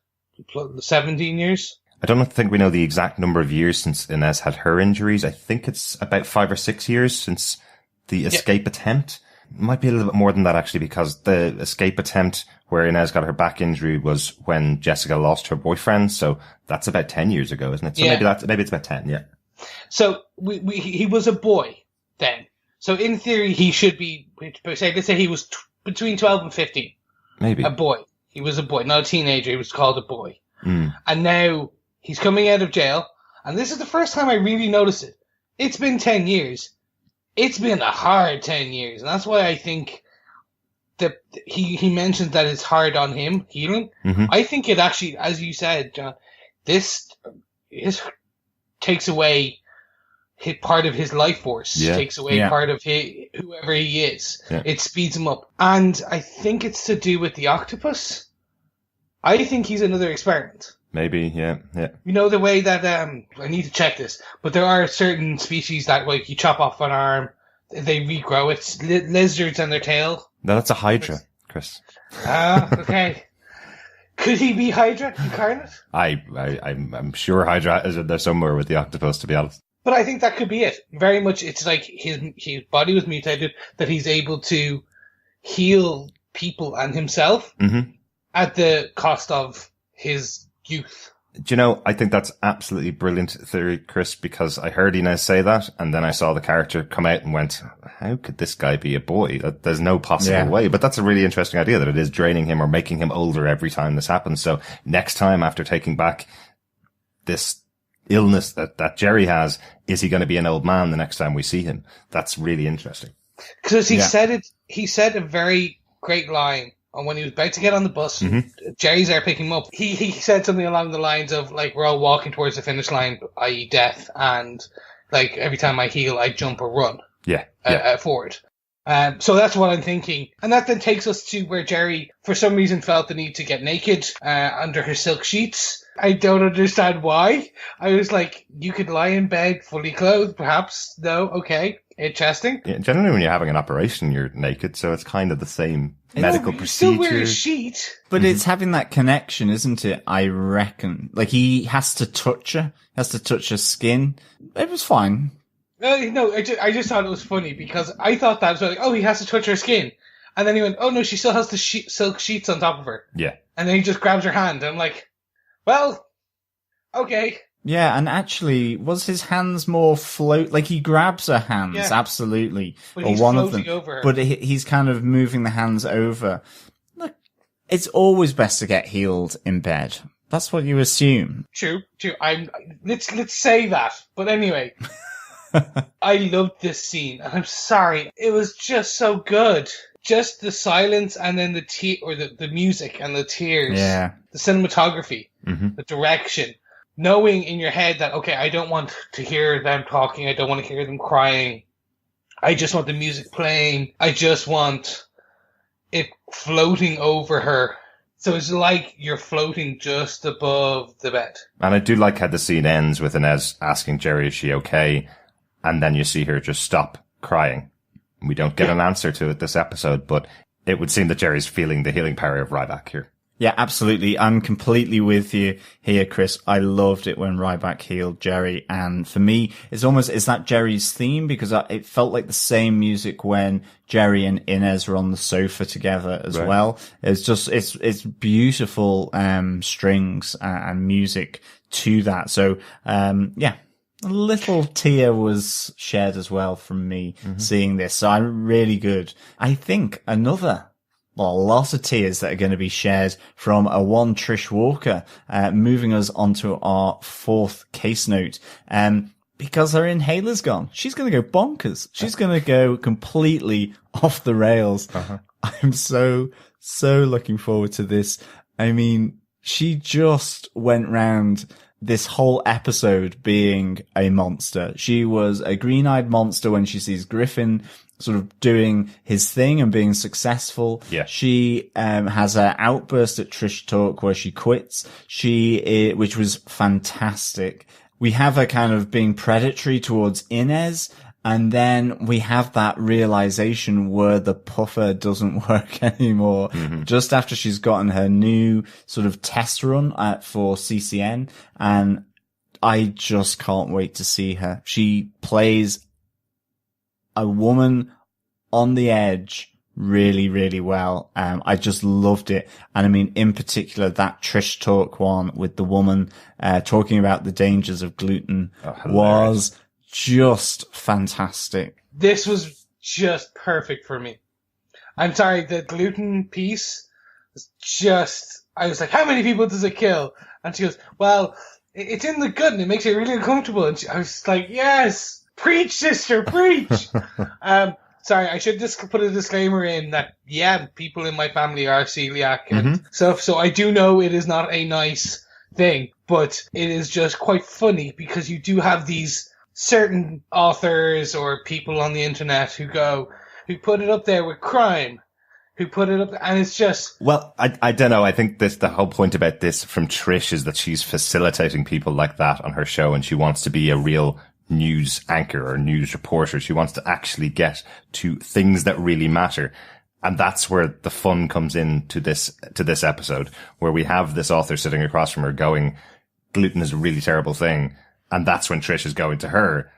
17 years? I don't think we know the exact number of years since Inez had her injuries. I think it's about 5 or 6 years since the escape attempt. It might be a little bit more than that, actually, because the escape attempt where Inez got her back injury was when Jessica lost her boyfriend. So that's about 10 years ago, isn't it? So maybe it's about 10, yeah. So he was a boy then. So in theory, he should be, let's say he was between 12 and 15. Maybe. A boy. He was a boy, not a teenager. He was called a boy. And now he's coming out of jail. And this is the first time I really noticed it. It's been 10 years. It's been a hard 10 years. And that's why I think that he mentioned that it's hard on him healing. I think it actually, as you said, John, this takes away part of his life force, takes away part of whoever he is. Yeah. It speeds him up. And I think it's to do with the octopus. I think he's another experiment. Maybe, yeah. You know, the way that, I need to check this, but there are certain species that, like, you chop off an arm, they regrow it. Lizards and their tail. No, that's a Hydra, Chris. Okay. Could he be Hydra incarnate? I'm sure Hydra is in there somewhere with the octopus, to be honest. But I think that could be it. Very much, it's like his body was mutated, that he's able to heal people and himself at the cost of his youth. Do you know, I think that's absolutely brilliant theory, Chris, because I heard Inez say that, and then I saw the character come out and went, how could this guy be a boy? There's no possible way. But that's a really interesting idea, that it is draining him or making him older every time this happens. So next time, after taking back this illness that Jeri has, is he going to be an old man the next time we see him? That's really interesting. Because he said a very great line. And when he was about to get on the bus, Jeri's there picking him up. He said something along the lines of, like, we're all walking towards the finish line, i.e. death, and, like, every time I heal, I jump or run forward. So that's what I'm thinking. And that then takes us to where Jeri, for some reason, felt the need to get naked under her silk sheets. I don't understand why. I was like, you could lie in bed fully clothed, perhaps. No, okay. Interesting. Yeah, generally, when you're having an operation, you're naked, so it's kind of the same medical procedure. Still wear a sheet. But it's having that connection, isn't it? I reckon. Like, he has to touch her. He has to touch her skin. It was fine. No, I just thought it was funny, because I thought that was like, he has to touch her skin. And then he went, oh no, she still has the silk sheets on top of her. Yeah. And then he just grabs her hand. And I'm like, well, okay. Yeah, and actually, was his hands more float? Like, he grabs her hands, absolutely. But he's one floating of them. over her. But he's kind of moving the hands over. Look, it's always best to get healed in bed. That's what you assume. True. Let's say that. But anyway, I loved this scene, and I'm sorry, it was just so good. Just the silence, and then the music and the tears, the cinematography, the direction. Knowing in your head that, okay, I don't want to hear them talking. I don't want to hear them crying. I just want the music playing. I just want it floating over her. So it's like you're floating just above the bed. And I do like how the scene ends with Inez asking Jeri, is she okay? And then you see her just stop crying. We don't get an answer to it this episode, but it would seem that Jeri's feeling the healing power of Ryback here. Yeah, absolutely. I'm completely with you here, Chris. I loved it when Ryback healed Jeri. And for me, it's that Jeri's theme, because it felt like the same music when Jeri and Inez were on the sofa together as well. It's just, it's beautiful, strings and music to that. So, a little tear was shed as well from me seeing this. So I'm really good. I think a lot of tears that are going to be shared from one Trish Walker, moving us onto our fourth case note. Because her inhaler's gone. She's going to go bonkers. She's going to go completely off the rails. I'm so looking forward to this. I mean, she just went round this whole episode being a monster. She was a green-eyed monster when she sees Griffin sort of doing his thing and being successful. Yeah. She has an outburst at Trish Talk where she quits. Which was fantastic. We have her kind of being predatory towards Inez, and then we have that realization where the puffer doesn't work anymore. Just after she's gotten her new sort of test run for CCN, and I just can't wait to see her. She plays a woman on the edge really, really well. I just loved it. And I mean, in particular, that Trish Talk one with the woman, talking about the dangers of gluten was just fantastic. This was just perfect for me. I'm sorry, the gluten piece was just, I was like, how many people does it kill? And she goes, well, it's in the gut and it makes it really uncomfortable. And I was like, yes, preach, sister, preach. Sorry, I should just put a disclaimer in that, yeah, people in my family are celiac and stuff, so I do know it is not a nice thing, but it is just quite funny because you do have these certain authors or people on the internet who put it up there with crime, who put it up, and it's just... Well, I don't know. I think the whole point about this from Trish is that she's facilitating people like that on her show, and she wants to be a real news anchor or news reporter. She wants to actually get to things that really matter. And that's where the fun comes in to this episode, where we have this author sitting across from her going, gluten is a really terrible thing. And that's when Trish is going to her,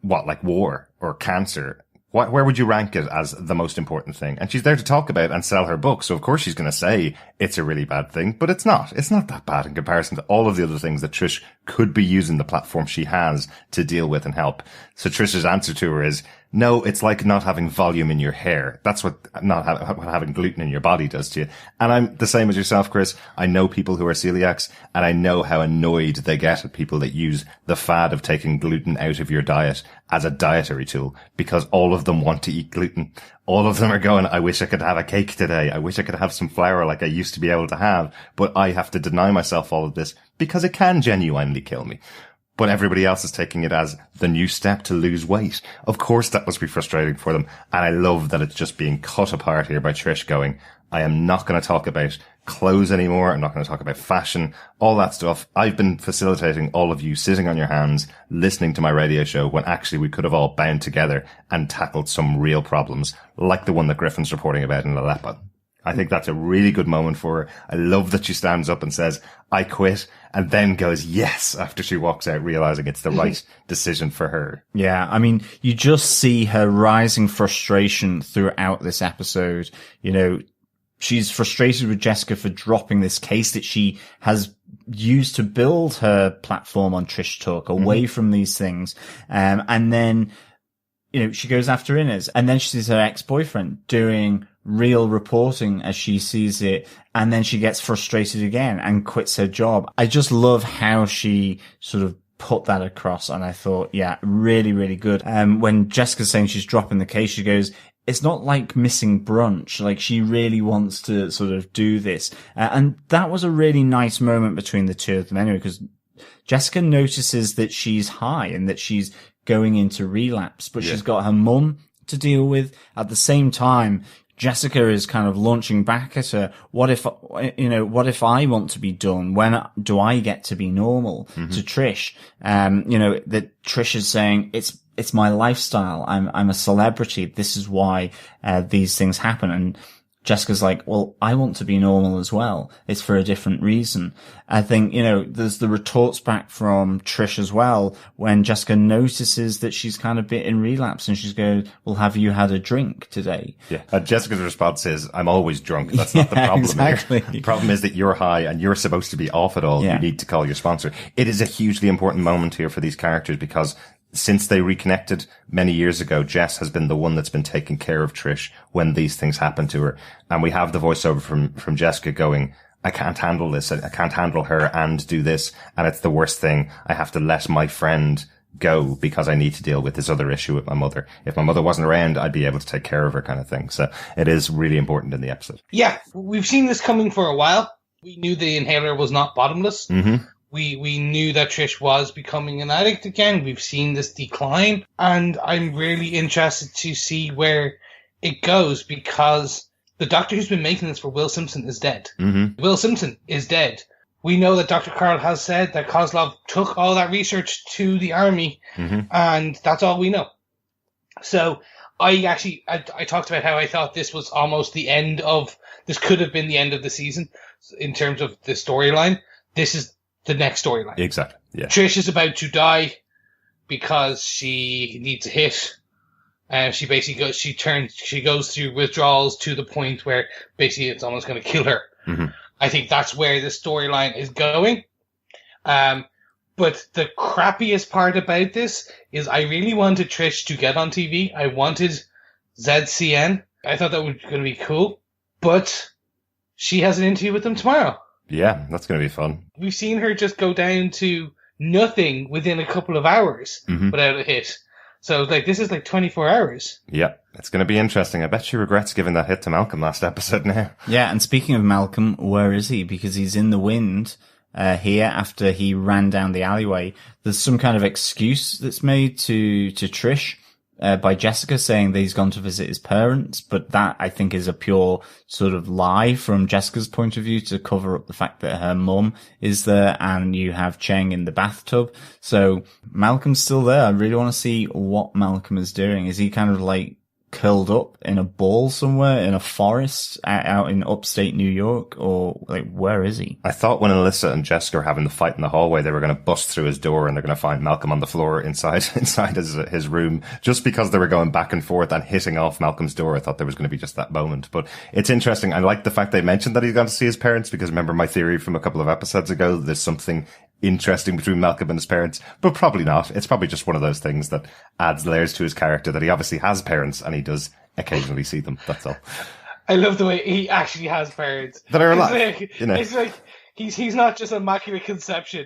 what, like war or cancer? Where would you rank it as the most important thing? And she's there to talk about and sell her book. So of course she's going to say it's a really bad thing, but it's not. It's not that bad in comparison to all of the other things that Trish could be using the platform she has to deal with and help. So Trish's answer to her is, no, it's like not having volume in your hair. That's what what having gluten in your body does to you. And I'm the same as yourself, Chris. I know people who are celiacs, and I know how annoyed they get at people that use the fad of taking gluten out of your diet as a dietary tool, because all of them want to eat gluten. All of them are going, I wish I could have a cake today. I wish I could have some flour like I used to be able to have, but I have to deny myself all of this because it can genuinely kill me. But everybody else is taking it as the new step to lose weight. Of course, that must be frustrating for them. And I love that it's just being cut apart here by Trish going, I am not going to talk about clothes anymore. I'm not going to talk about fashion, all that stuff. I've been facilitating all of you sitting on your hands, listening to my radio show when actually we could have all bound together and tackled some real problems like the one that Griffin's reporting about in Aleppo. I think that's a really good moment for her. I love that she stands up and says, I quit, and then goes, yes, after she walks out, realizing it's the right decision for her. Yeah, I mean, you just see her rising frustration throughout this episode. You know, she's frustrated with Jessica for dropping this case that she has used to build her platform on Trish Talk away from these things. And then, you know, she goes after Inez, and then she sees her ex-boyfriend doing real reporting as she sees it, and then she gets frustrated again and quits her job. I just love how she sort of put that across, and I thought, yeah, really, really good. When Jessica's saying she's dropping the case, she goes, it's not like missing brunch. Like, she really wants to sort of do this. And that was a really nice moment between the two of them anyway, because Jessica notices that she's high and that she's going into relapse, but she's got her mum to deal with. At the same time, Jessica is kind of launching back at her. What if I want to be done? When do I get to be normal? To Trish, that Trish is saying it's my lifestyle. I'm a celebrity. This is why, these things happen. And Jessica's like, well, I want to be normal as well. It's for a different reason. I think, there's the retorts back from Trish as well when Jessica notices that she's kind of bit in relapse, and she's going, well, have you had a drink today? Yeah. Jessica's response is, I'm always drunk. That's not the problem exactly. here. The problem is that you're high and you're supposed to be off it all. Yeah. You need to call your sponsor. It is a hugely important moment here for these characters because since they reconnected many years ago, Jess has been the one that's been taking care of Trish when these things happen to her. And we have the voiceover from Jessica going, I can't handle this. I can't handle her and do this. And it's the worst thing. I have to let my friend go because I need to deal with this other issue with my mother. If my mother wasn't around, I'd be able to take care of her, kind of thing. So it is really important in the episode. Yeah, we've seen this coming for a while. We knew the inhaler was not bottomless. We knew that Trish was becoming an addict again. We've seen this decline, and I'm really interested to see where it goes, because the doctor who's been making this for Will Simpson is dead. Mm-hmm. Will Simpson is dead. We know that Dr. Carl has said that Kozlov took all that research to the army, and that's all we know. So I talked about how I thought this was almost this could have been the end of the season in terms of the storyline. This is the next storyline. Exactly. Yeah. Trish is about to die because she needs a hit. And she basically goes through withdrawals to the point where basically it's almost going to kill her. Mm-hmm. I think that's where the storyline is going. But the crappiest part about this is I really wanted Trish to get on TV. I wanted ZCN. I thought that was going to be cool. But she has an interview with them tomorrow. Yeah, that's going to be fun. We've seen her just go down to nothing within a couple of hours without a hit. So, this is 24 hours. Yeah, it's going to be interesting. I bet she regrets giving that hit to Malcolm last episode now. Yeah, and speaking of Malcolm, where is he? Because he's in the wind here after he ran down the alleyway. There's some kind of excuse that's made to Trish by Jessica, saying that he's gone to visit his parents, but that, I think, is a pure sort of lie from Jessica's point of view to cover up the fact that her mum is there, and you have Cheng in the bathtub. So Malcolm's still there. I really want to see what Malcolm is doing. Is he kind of curled up in a ball somewhere in a forest out in upstate New York, or where is he? I thought when Alisa and Jessica were having the fight in the hallway, they were going to bust through his door and they're going to find Malcolm on the floor inside his room, just because they were going back and forth and hitting off Malcolm's door. I thought there was going to be just that moment, but it's interesting. I like the fact they mentioned that he's gone to see his parents, because remember my theory from a couple of episodes ago, there's something interesting between Malcolm and his parents, but probably not. It's probably just one of those things that adds layers to his character, that he obviously has parents and he does occasionally see them. That's all. I love the way he actually has parents that are alive. It's he's not just immaculate conception.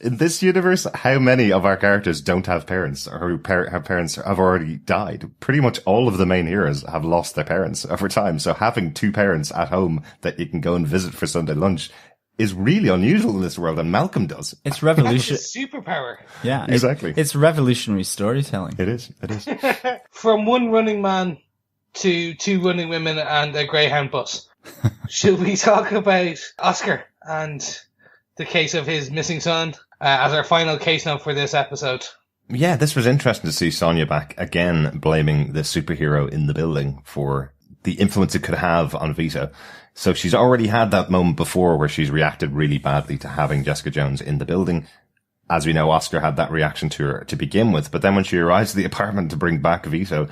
In this universe, how many of our characters don't have parents, or who have parents have already died? Pretty much all of the main heroes have lost their parents over time. So having two parents at home that you can go and visit for Sunday lunch is really unusual in this world, and Malcolm does. It's revolutionary. Superpower. Yeah, exactly. It's revolutionary storytelling. It is. From one running man to two running women and a Greyhound bus. Should we talk about Oscar and the case of his missing son as our final case note for this episode? Yeah, this was interesting to see Sonia back again, blaming the superhero in the building for the influence it could have on Vido. So she's already had that moment before where she's reacted really badly to having Jessica Jones in the building. As we know, Oscar had that reaction to her to begin with, but then when she arrives at the apartment to bring back Vido,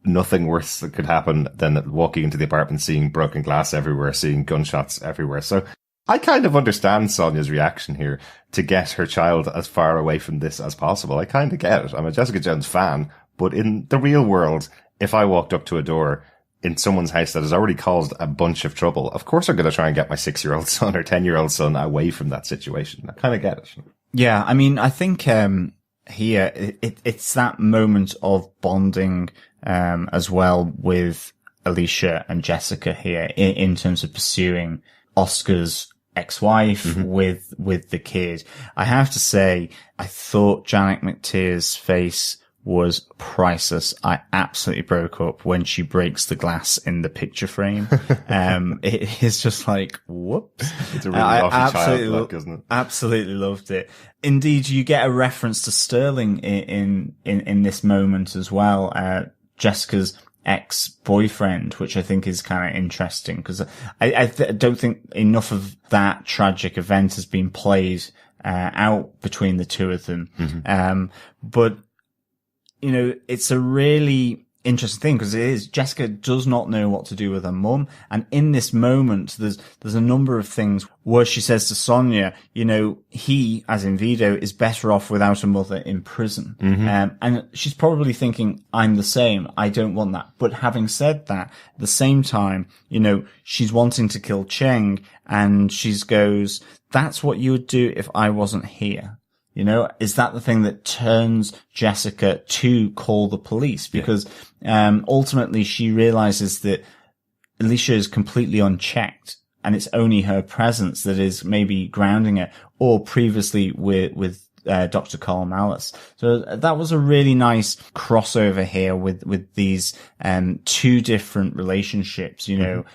nothing worse could happen than walking into the apartment, seeing broken glass everywhere, seeing gunshots everywhere. So I kind of understand Sonia's reaction here to get her child as far away from this as possible. I kind of get it. I'm a Jessica Jones fan, but in the real world, if I walked up to a door in someone's house that has already caused a bunch of trouble, of course I'm going to try and get my 6-year-old son or 10-year-old son away from that situation. I kind of get it. Yeah, I mean, I think here it's that moment of bonding as well with Alicia and Jessica here in terms of pursuing Oscar's ex-wife with the kid. I have to say, I thought Janet McTeer's face was priceless. I absolutely broke up when she breaks the glass in the picture frame. It is just whoops. It's a really lovely child look, isn't it? Absolutely loved it. Indeed, you get a reference to Sterling in this moment as well. Jessica's ex-boyfriend, which I think is kind of interesting, because I don't think enough of that tragic event has been played out between the two of them. But it's a really interesting thing, because it is, Jessica does not know what to do with her mum. And in this moment, there's a number of things where she says to Sonia, he, as in Vido, is better off without a mother in prison. And she's probably thinking, I'm the same. I don't want that. But having said that, at the same time, she's wanting to kill Cheng, and she goes, that's what you would do if I wasn't here. Is that the thing that turns Jessica to call the police? Because ultimately she realizes that Alicia is completely unchecked, and it's only her presence that is maybe grounding it, or previously with Dr. Carl Malice. So that was a really nice crossover here with these, two different relationships, you know,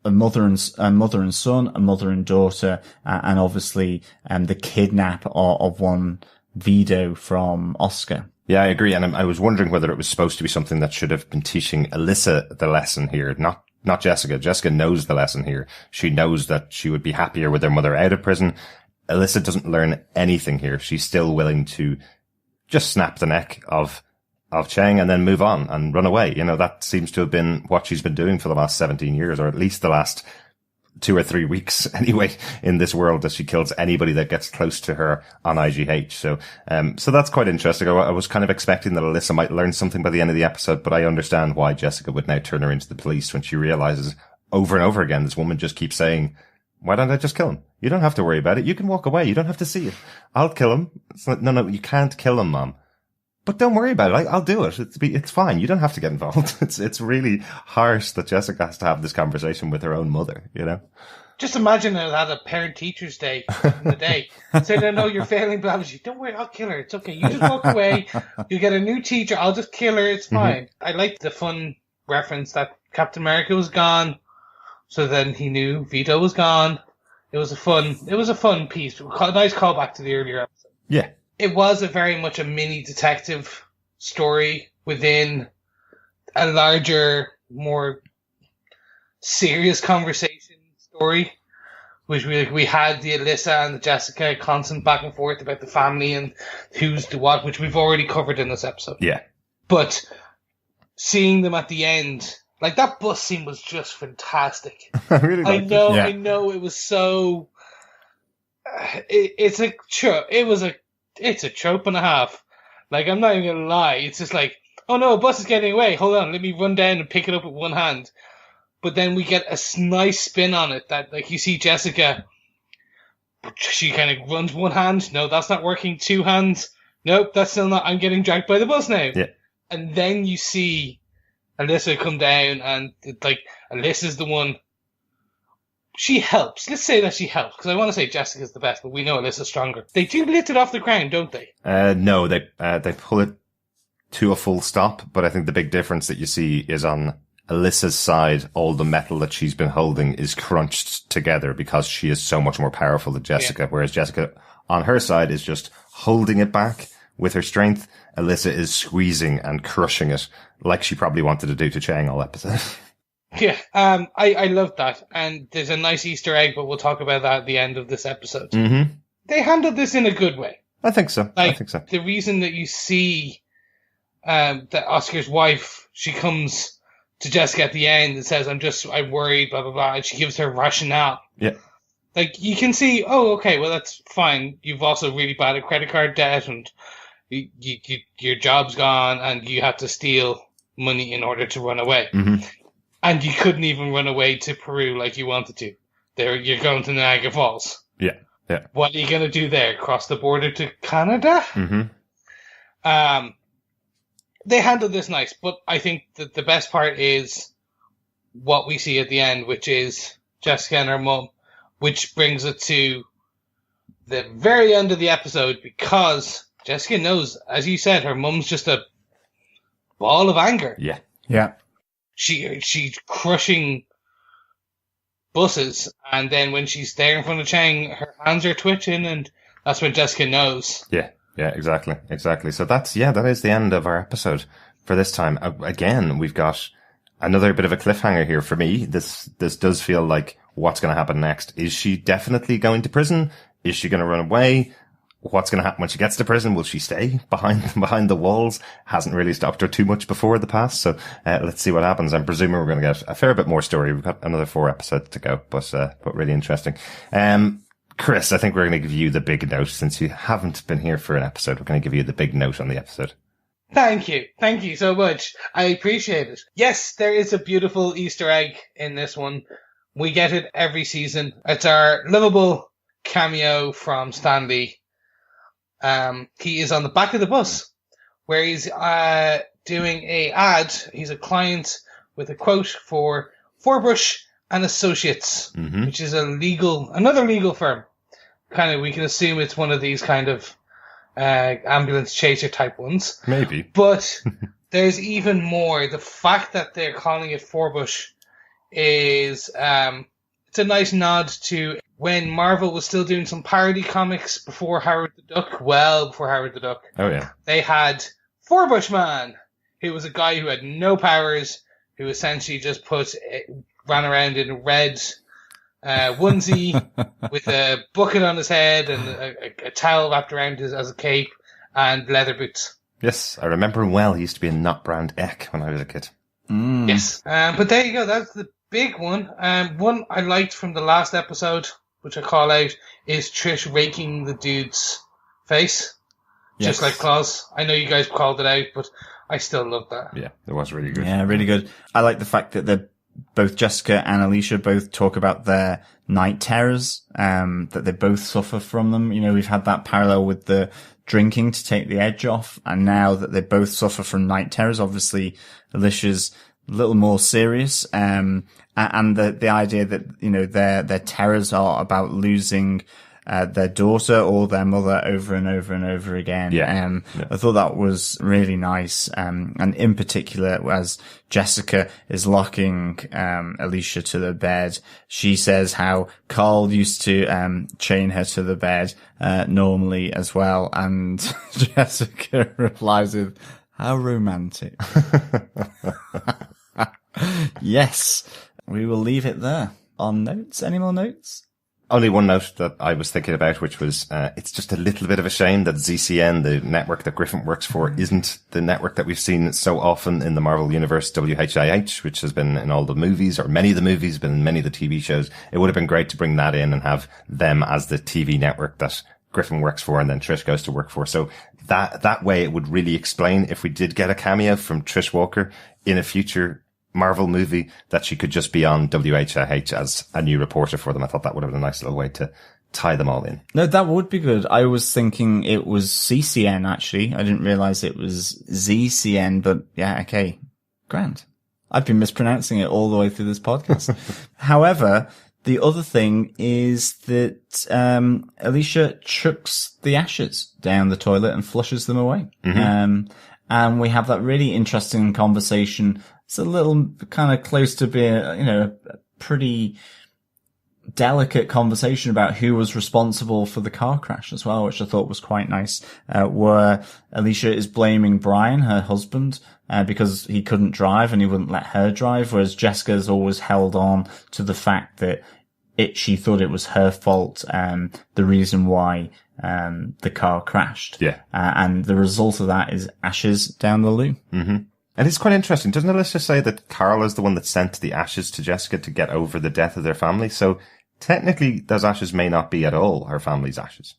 a mother and son, a mother and daughter, and obviously, the kidnap of one Vido from Oscar. Yeah, I agree. And I was wondering whether it was supposed to be something that should have been teaching Alisa the lesson here, not Jessica. Jessica knows the lesson here. She knows that she would be happier with her mother out of prison. Alisa doesn't learn anything here. She's still willing to just snap the neck of Cheng and then move on and run away. You know, that seems to have been what she's been doing for the last 17 years, or at least the last 2 or 3 weeks anyway, in this world, that she kills anybody that gets close to her on I.G.H. So that's quite interesting. I was kind of expecting that Alisa might learn something by the end of the episode, but I understand why Jessica would now turn her into the police when she realizes over and over again, this woman just keeps saying, why don't I just kill him? You don't have to worry about it. You can walk away. You don't have to see it. I'll kill him. It's like, no, you can't kill him, Mom. But don't worry about it. I'll do it. It's fine. You don't have to get involved. It's really harsh that Jessica has to have this conversation with her own mother, you know? Just imagine it at a parent-teachers day in the day. Say, no, you're failing biology. Don't worry, I'll kill her. It's okay. You just walk away. You get a new teacher. I'll just kill her. It's fine. I like the fun reference that Captain America was gone. So then he knew Vido was gone. It was a fun piece. A nice callback to the earlier episode. Yeah. It was very much a mini detective story within a larger, more serious conversation story, which we had the Alisa and the Jessica constant back and forth about the family and who's the what, which we've already covered in this episode. Yeah. But seeing them at the end, like that bus scene was just fantastic. I really liked it. I know it was so. It's a trope and a half. Like, I'm not even gonna lie. It's just like, oh no, a bus is getting away. Hold on, let me run down and pick it up with one hand. But then we get a nice spin on it that, like, you see Jessica, she kind of runs one hand. No, that's not working. Two hands. Nope, that's still not. I'm getting dragged by the bus now. Yeah. And then you see Alisa come down, and like Alisa's the one. She helps. Let's say that she helps, because I want to say Jessica's the best, but we know Alisa's stronger. They do lift it off the ground, don't they? No, they pull it to a full stop, but I think the big difference that you see is on Alisa's side, all the metal that she's been holding is crunched together because she is so much more powerful than Jessica, whereas Jessica on her side is just holding it back with her strength. Alisa is squeezing and crushing it like she probably wanted to do to Cheng all episode. Yeah, I love that. And there's a nice Easter egg, but we'll talk about that at the end of this episode. Mm-hmm. They handled this in a good way. I think so. The reason that you see that Oscar's wife, she comes to Jessica at the end and says, I'm worried, blah, blah, blah, and she gives her rationale. Yeah. Like, you can see, oh, okay, well, that's fine. You've also really bad at credit card debt, and your job's gone, and you have to steal money in order to run away. Mm-hmm. And you couldn't even run away to Peru like you wanted to. You're going to Niagara Falls. Yeah, yeah. What are you going to do there? Cross the border to Canada? Mm-hmm. They handled this nice, but I think that the best part is what we see at the end, which is Jessica and her mum, which brings it to the very end of the episode, because Jessica knows, as you said, her mum's just a ball of anger. Yeah. Yeah. She's crushing buses, and then when she's there in front of Cheng, her hands are twitching, and that's when Jessica knows. Yeah, exactly. So that is the end of our episode for this time. Again, we've got another bit of a cliffhanger here for me. This does feel like what's going to happen next. Is she definitely going to prison? Is she going to run away? What's going to happen when she gets to prison? Will she stay behind the walls? Hasn't really stopped her too much before the past. So, let's see what happens. I'm presuming we're going to get a fair bit more story. We've got another 4 episodes to go, but really interesting. Chris, I think we're going to give you the big note. Since you haven't been here for an episode, we're going to give you the big note on the episode. Thank you so much. I appreciate it. Yes, there is a beautiful Easter egg in this one. We get it every season. It's our lovable cameo from Stanley. He is on the back of the bus where he's doing a ad. He's a client with a quote for 4-brush and Associates, which is another legal firm. Kind of, we can assume it's one of these kind of ambulance chaser type ones. Maybe. But there's even more. The fact that they're calling it Forbush is it's a nice nod to when Marvel was still doing some parody comics before Howard the Duck. Well, before Howard the Duck. Oh, yeah. They had Forbush Man, who was a guy who had no powers, who essentially just ran around in a red onesie with a bucket on his head and a towel wrapped around as a cape and leather boots. Yes, I remember him well. He used to be a nut-brand Ek when I was a kid. Yes. But there you go. That's the big one. One I liked from the last episode, which I call out, is Trish raking the dude's face. Yes. Just like Claus. I know you guys called it out, but I still love that. Yeah, it was really good. Yeah, really good. I like the fact that both Jessica and Alicia both talk about their night terrors, that they both suffer from them. You know, we've had that parallel with the drinking to take the edge off, and now that they both suffer from night terrors, obviously Alicia's a little more serious, and the idea that, you know, their terrors are about losing their daughter or their mother over and over and over again. Yeah. I thought that was really nice. And in particular, as Jessica is locking Alicia to the bed, she says how Carl used to chain her to the bed normally as well. And Jessica replies with, how romantic. Yes, we will leave it there. On notes, any more notes? Only one note that I was thinking about, which was, it's just a little bit of a shame that ZCN, the network that Griffin works for, isn't the network that we've seen so often in the Marvel Universe, WHIH, which has been in all the movies, or many of the movies, been in many of the TV shows. It would have been great to bring that in and have them as the TV network that Griffin works for and then Trish goes to work for. So that way it would really explain if we did get a cameo from Trish Walker in a future Marvel movie, that she could just be on WHIH as a new reporter for them. I thought that would have been a nice little way to tie them all in. No, that would be good. I was thinking it was CCN, actually. I didn't realize it was ZCN, but yeah, okay. Grand. I've been mispronouncing it all the way through this podcast. However, the other thing is that Alicia chucks the ashes down the toilet and flushes them away. And we have that really interesting conversation. It's a little kind of close to being, you know, a pretty delicate conversation about who was responsible for the car crash as well, which I thought was quite nice, where Alicia is blaming Brian, her husband, because he couldn't drive and he wouldn't let her drive, whereas Jessica's always held on to the fact that she thought it was her fault, the reason why the car crashed. Yeah. And the result of that is ashes down the loo. And it's quite interesting. Doesn't Alicia say that Carl is the one that sent the ashes to Jessica to get over the death of their family? So technically those ashes may not be at all her family's ashes.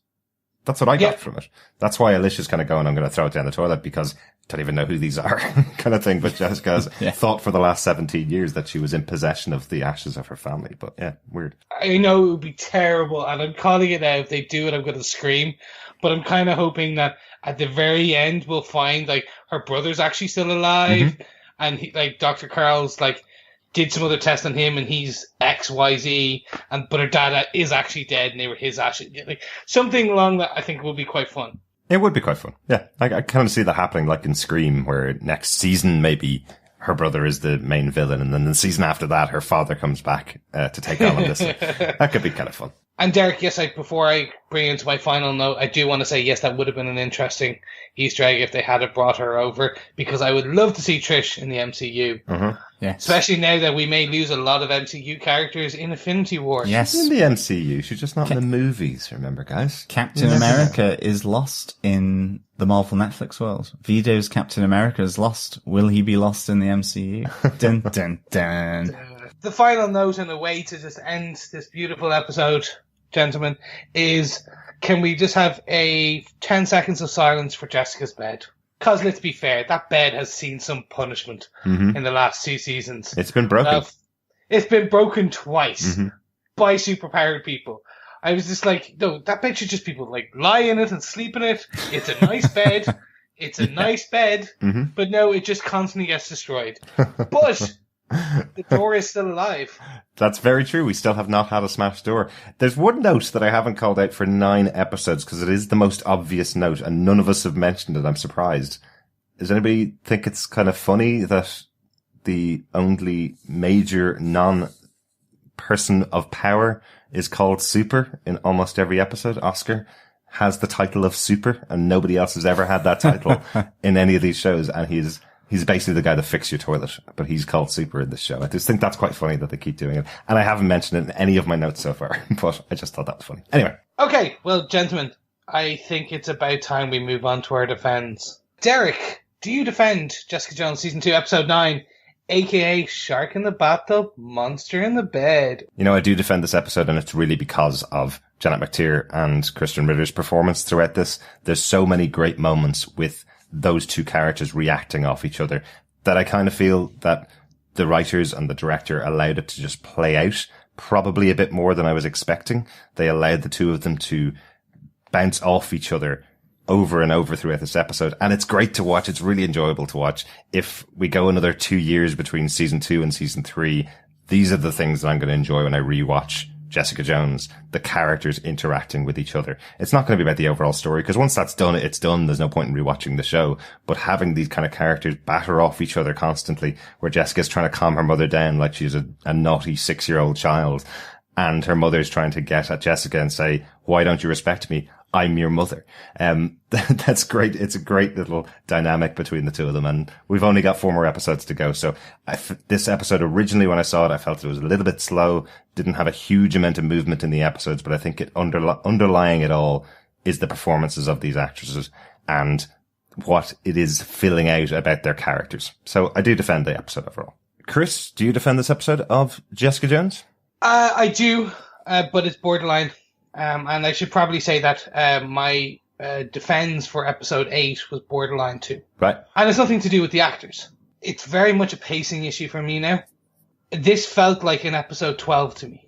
That's what I got from it. That's why Alicia's kind of going, I'm going to throw it down the toilet because I don't even know who these are kind of thing. But Jessica has thought for the last 17 years that she was in possession of the ashes of her family. But yeah, weird. I know it would be terrible, and I'm calling it now. If they do it, I'm going to scream. But I'm kind of hoping that at the very end we'll find like her brother's actually still alive, and he, like Dr. Carl's like did some other test on him and he's XYZ, but her dad is actually dead and they were his ashes. Like something along that I think will be quite fun. It would be quite fun. Yeah, I kind of see that happening like in Scream, where next season maybe her brother is the main villain, and then the season after that her father comes back to take on this. That could be kind of fun. And Derek, yes, before I bring into my final note, I do want to say, yes, that would have been an interesting Easter egg if they had brought her over, because I would love to see Trish in the MCU. Yes. Especially now that we may lose a lot of MCU characters in Infinity War. Yes. She's in the MCU. She's just not in the movies, remember, guys? Captain America is lost in the Marvel Netflix world. Vido's Captain America is lost. Will he be lost in the MCU? Dun, dun, dun. The final note and a way to just end this beautiful episode, gentlemen, is can we just have a 10 seconds of silence for Jessica's bed? Because let's be fair, that bed has seen some punishment in the last 2 seasons. It's been broken. It's been broken twice by superpowered people. I was just like, no, that bed should just people like lie in it and sleep in it. It's a nice bed. It's a nice bed. But no, it just constantly gets destroyed. But The door is still alive. That's very true. We still have not had a smashed door. There's one note that I haven't called out for 9 episodes because it is the most obvious note and none of us have mentioned it. I'm surprised. Does anybody think it's kind of funny that the only major non-person of power is called Super in almost every episode? Oscar has the title of Super and nobody else has ever had that title in any of these shows. And he's basically the guy that fixes your toilet, but he's called Super in this show. I just think that's quite funny that they keep doing it. And I haven't mentioned it in any of my notes so far, but I just thought that was funny. Anyway. Okay, well, gentlemen, I think it's about time we move on to our defense. Derek, do you defend Jessica Jones Season 2, Episode 9, aka Shark in the Bathtub, Monster in the Bed? You know, I do defend this episode, and it's really because of Janet McTeer and Krysten Ritter's performance throughout this. There's so many great moments with those two characters reacting off each other that I kind of feel that the writers and the director allowed it to just play out probably a bit more than I was expecting. They allowed the two of them to bounce off each other over and over throughout this episode. And it's great to watch. It's really enjoyable to watch. If we go another 2 years between season 2 and season 3, these are the things that I'm going to enjoy when I rewatch Jessica Jones, the characters interacting with each other. It's not going to be about the overall story because once that's done, it's done. There's no point in rewatching the show, but having these kind of characters batter off each other constantly, where Jessica's trying to calm her mother down like she's a naughty 6-year-old child, and her mother's trying to get at Jessica and say, why don't you respect me? I'm your mother. That's great. It's a great little dynamic between the two of them. And we've only got 4 more episodes to go. So this episode, originally when I saw it, I felt it was a little bit slow, didn't have a huge amount of movement in the episodes, but I think it underlying it all is the performances of these actresses and what it is filling out about their characters. So I do defend the episode overall. Chris, do you defend this episode of Jessica Jones? I do, but it's borderline. And I should probably say that my defense for episode 8 was borderline too. Right. And it's nothing to do with the actors. It's very much a pacing issue for me now. This felt like an episode 12 to me.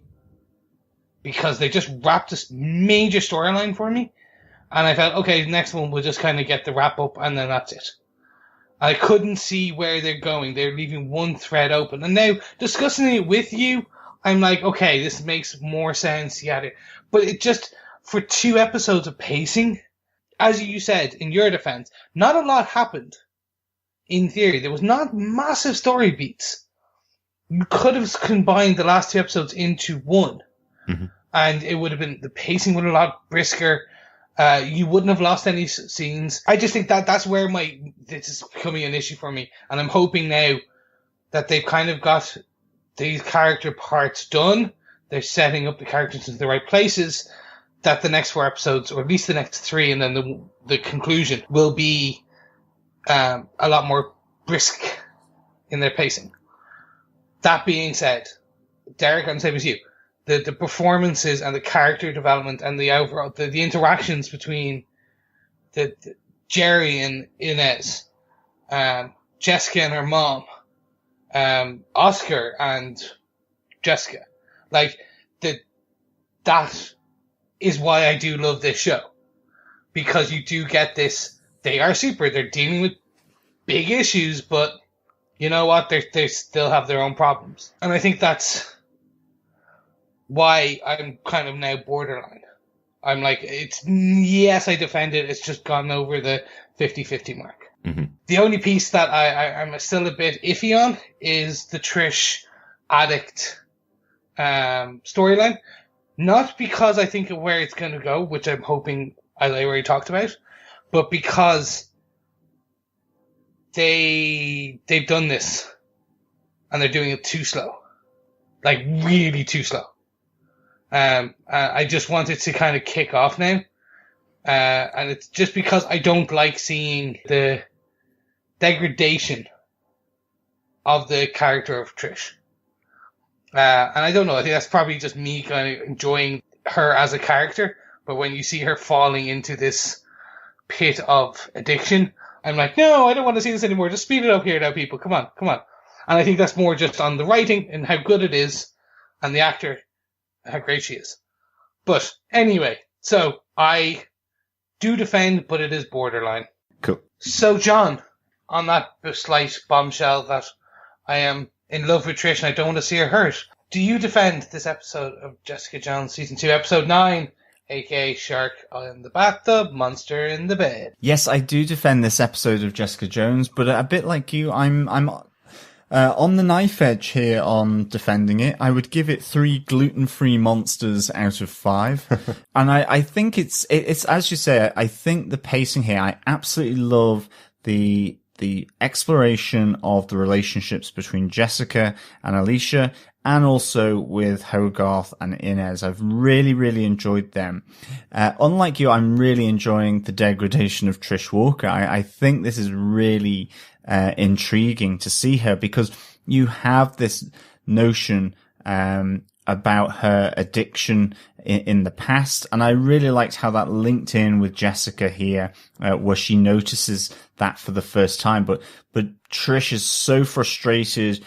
Because they just wrapped this major storyline for me. And I felt, okay, the next one we'll just kind of get the wrap up and then that's it. I couldn't see where they're going. They're leaving one thread open. And now, discussing it with you, I'm like, okay, this makes more sense. Yeah, but it just, for 2 episodes of pacing, as you said, in your defense, not a lot happened. In theory, there was not massive story beats. You could have combined the last 2 episodes into one. Mm-hmm. And it would have been, the pacing would have been a lot brisker. You wouldn't have lost any scenes. I just think that's where this is becoming an issue for me. And I'm hoping now that they've kind of got these character parts done, they're setting up the characters into the right places, that the next 4 episodes, or at least the next 3, and then the conclusion will be a lot more brisk in their pacing. That being said, Derek, I'm the same as you. The performances and the character development and the overall the interactions between the Jeri and Inez, Jessica and her mom, Oscar and Jessica, like that is why I do love this show, because you do get this. They are super. They're dealing with big issues, but you know what? They still have their own problems, and I think that's why I'm kind of now borderline. I'm like, yes, I defend it. It's just gone over the 50-50 mark. Mm-hmm. The only piece that I'm still a bit iffy on is the Trish addict storyline. Not because I think of where it's going to go, which I'm hoping I already talked about, but because they've done this and they're doing it too slow, like really too slow. I just want it to kind of kick off now, and it's just because I don't like seeing the degradation of the character of Trish. And I don't know, I think that's probably just me kind of enjoying her as a character, but when you see her falling into this pit of addiction, I'm like, no, I don't want to see this anymore. Just speed it up here now, people. Come on. And I think that's more just on the writing and how good it is, and the actor, how great she is. But anyway, so I do defend, but it is borderline. Cool. So, John, on that slight bombshell that I am in love with Trish and I don't want to see her hurt. Do you defend this episode of Jessica Jones Season 2, Episode 9, aka Shark in the Bathtub, Monster in the Bed? Yes, I do defend this episode of Jessica Jones, but a bit like you, I'm on the knife edge here on defending it. I would give it 3 gluten-free monsters out of 5. And I think it's, as you say, I think the pacing here, I absolutely love the exploration of the relationships between Jessica and Alisa, and also with Hogarth and Inez. I've really, really enjoyed them. Unlike you, I'm really enjoying the degradation of Trish Walker. I think this is really intriguing to see her, because you have this notion about her addiction in the past, and I really liked how that linked in with Jessica here, where she notices that for the first time. But Trish is so frustrated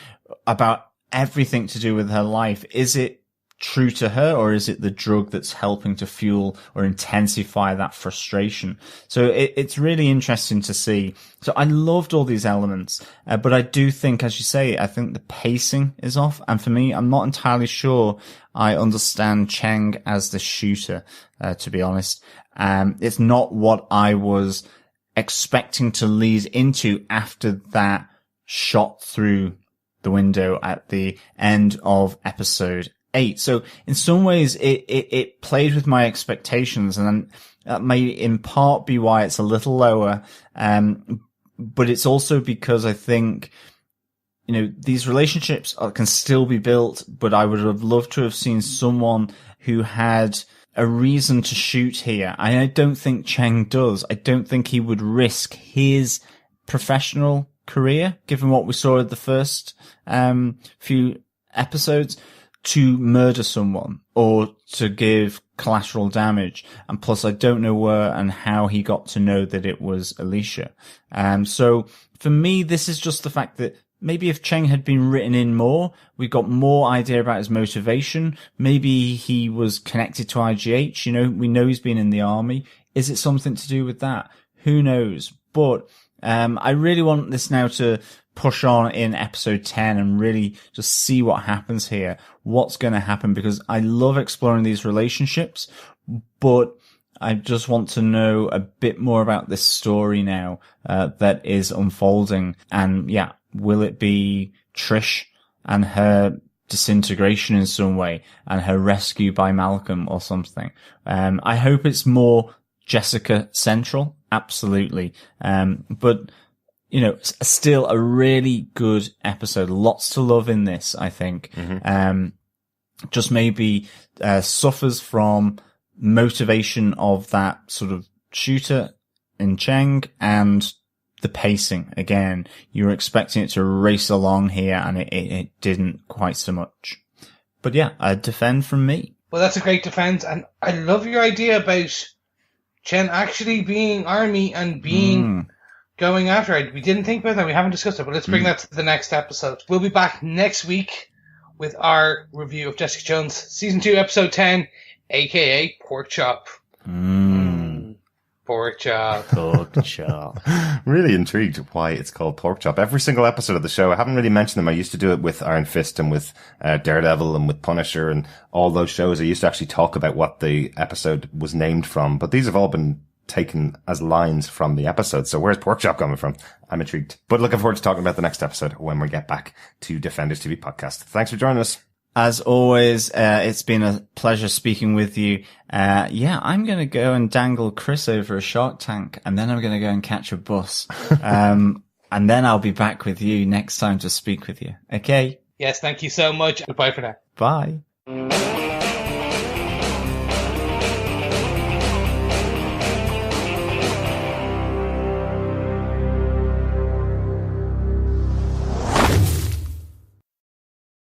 about everything to do with her life. Is it true to her, or is it the drug that's helping to fuel or intensify that frustration? So it's really interesting to see. So I loved all these elements, but I do think, as you say, I think the pacing is off. And for me, I'm not entirely sure I understand Cheng as the shooter, to be honest. It's not what I was expecting to lead into after that shot through the window at the end of episode 8. So in some ways it played with my expectations, and that may in part be why it's a little lower. But it's also because I think, these relationships can still be built, but I would have loved to have seen someone who had a reason to shoot here. I don't think Cheng does. I don't think he would risk his professional career, given what we saw at the first few episodes, to murder someone or to give collateral damage. And plus, I don't know where and how he got to know that it was Alisa. So for me, this is just the fact that maybe if Cheng had been written in more, we got more idea about his motivation. Maybe he was connected to I.G.H. We know he's been in the army. Is it something to do with that? Who knows? But I really want this now to push on in episode 10 and really just see what happens here, what's going to happen, because I love exploring these relationships, but I just want to know a bit more about this story now that is unfolding. And yeah, will it be Trish and her disintegration in some way and her rescue by Malcolm or something? I hope it's more Jessica central. Absolutely. But still a really good episode. Lots to love in this, I think. Mm-hmm. Just maybe suffers from motivation of that sort of shooter in Cheng, and the pacing. Again, you were expecting it to race along here, and it didn't quite so much. But yeah, a defend from me. Well, that's a great defense, and I love your idea about Chen actually being army and being going after it. We didn't think about that. We haven't discussed it, but let's bring that to the next episode. We'll be back next week with our review of Jessica Jones Season 2, Episode 10, a.k.a. Pork Chop. Pork Chop. Pork Chop. Really intrigued why it's called Pork Chop. Every single episode of the show, I haven't really mentioned them. I used to do it with Iron Fist and with Daredevil and with Punisher and all those shows. I used to actually talk about what the episode was named from, but these have all been taken as lines from the episode. So where's Pork Chop coming from? I'm intrigued. But looking forward to talking about the next episode when we get back to Defenders TV Podcast. Thanks for joining us. As always, it's been a pleasure speaking with you. I'm going to go and dangle Chris over a shark tank, and then I'm going to go and catch a bus. And then I'll be back with you next time to speak with you. Okay? Yes, thank you so much. Goodbye for now. Bye.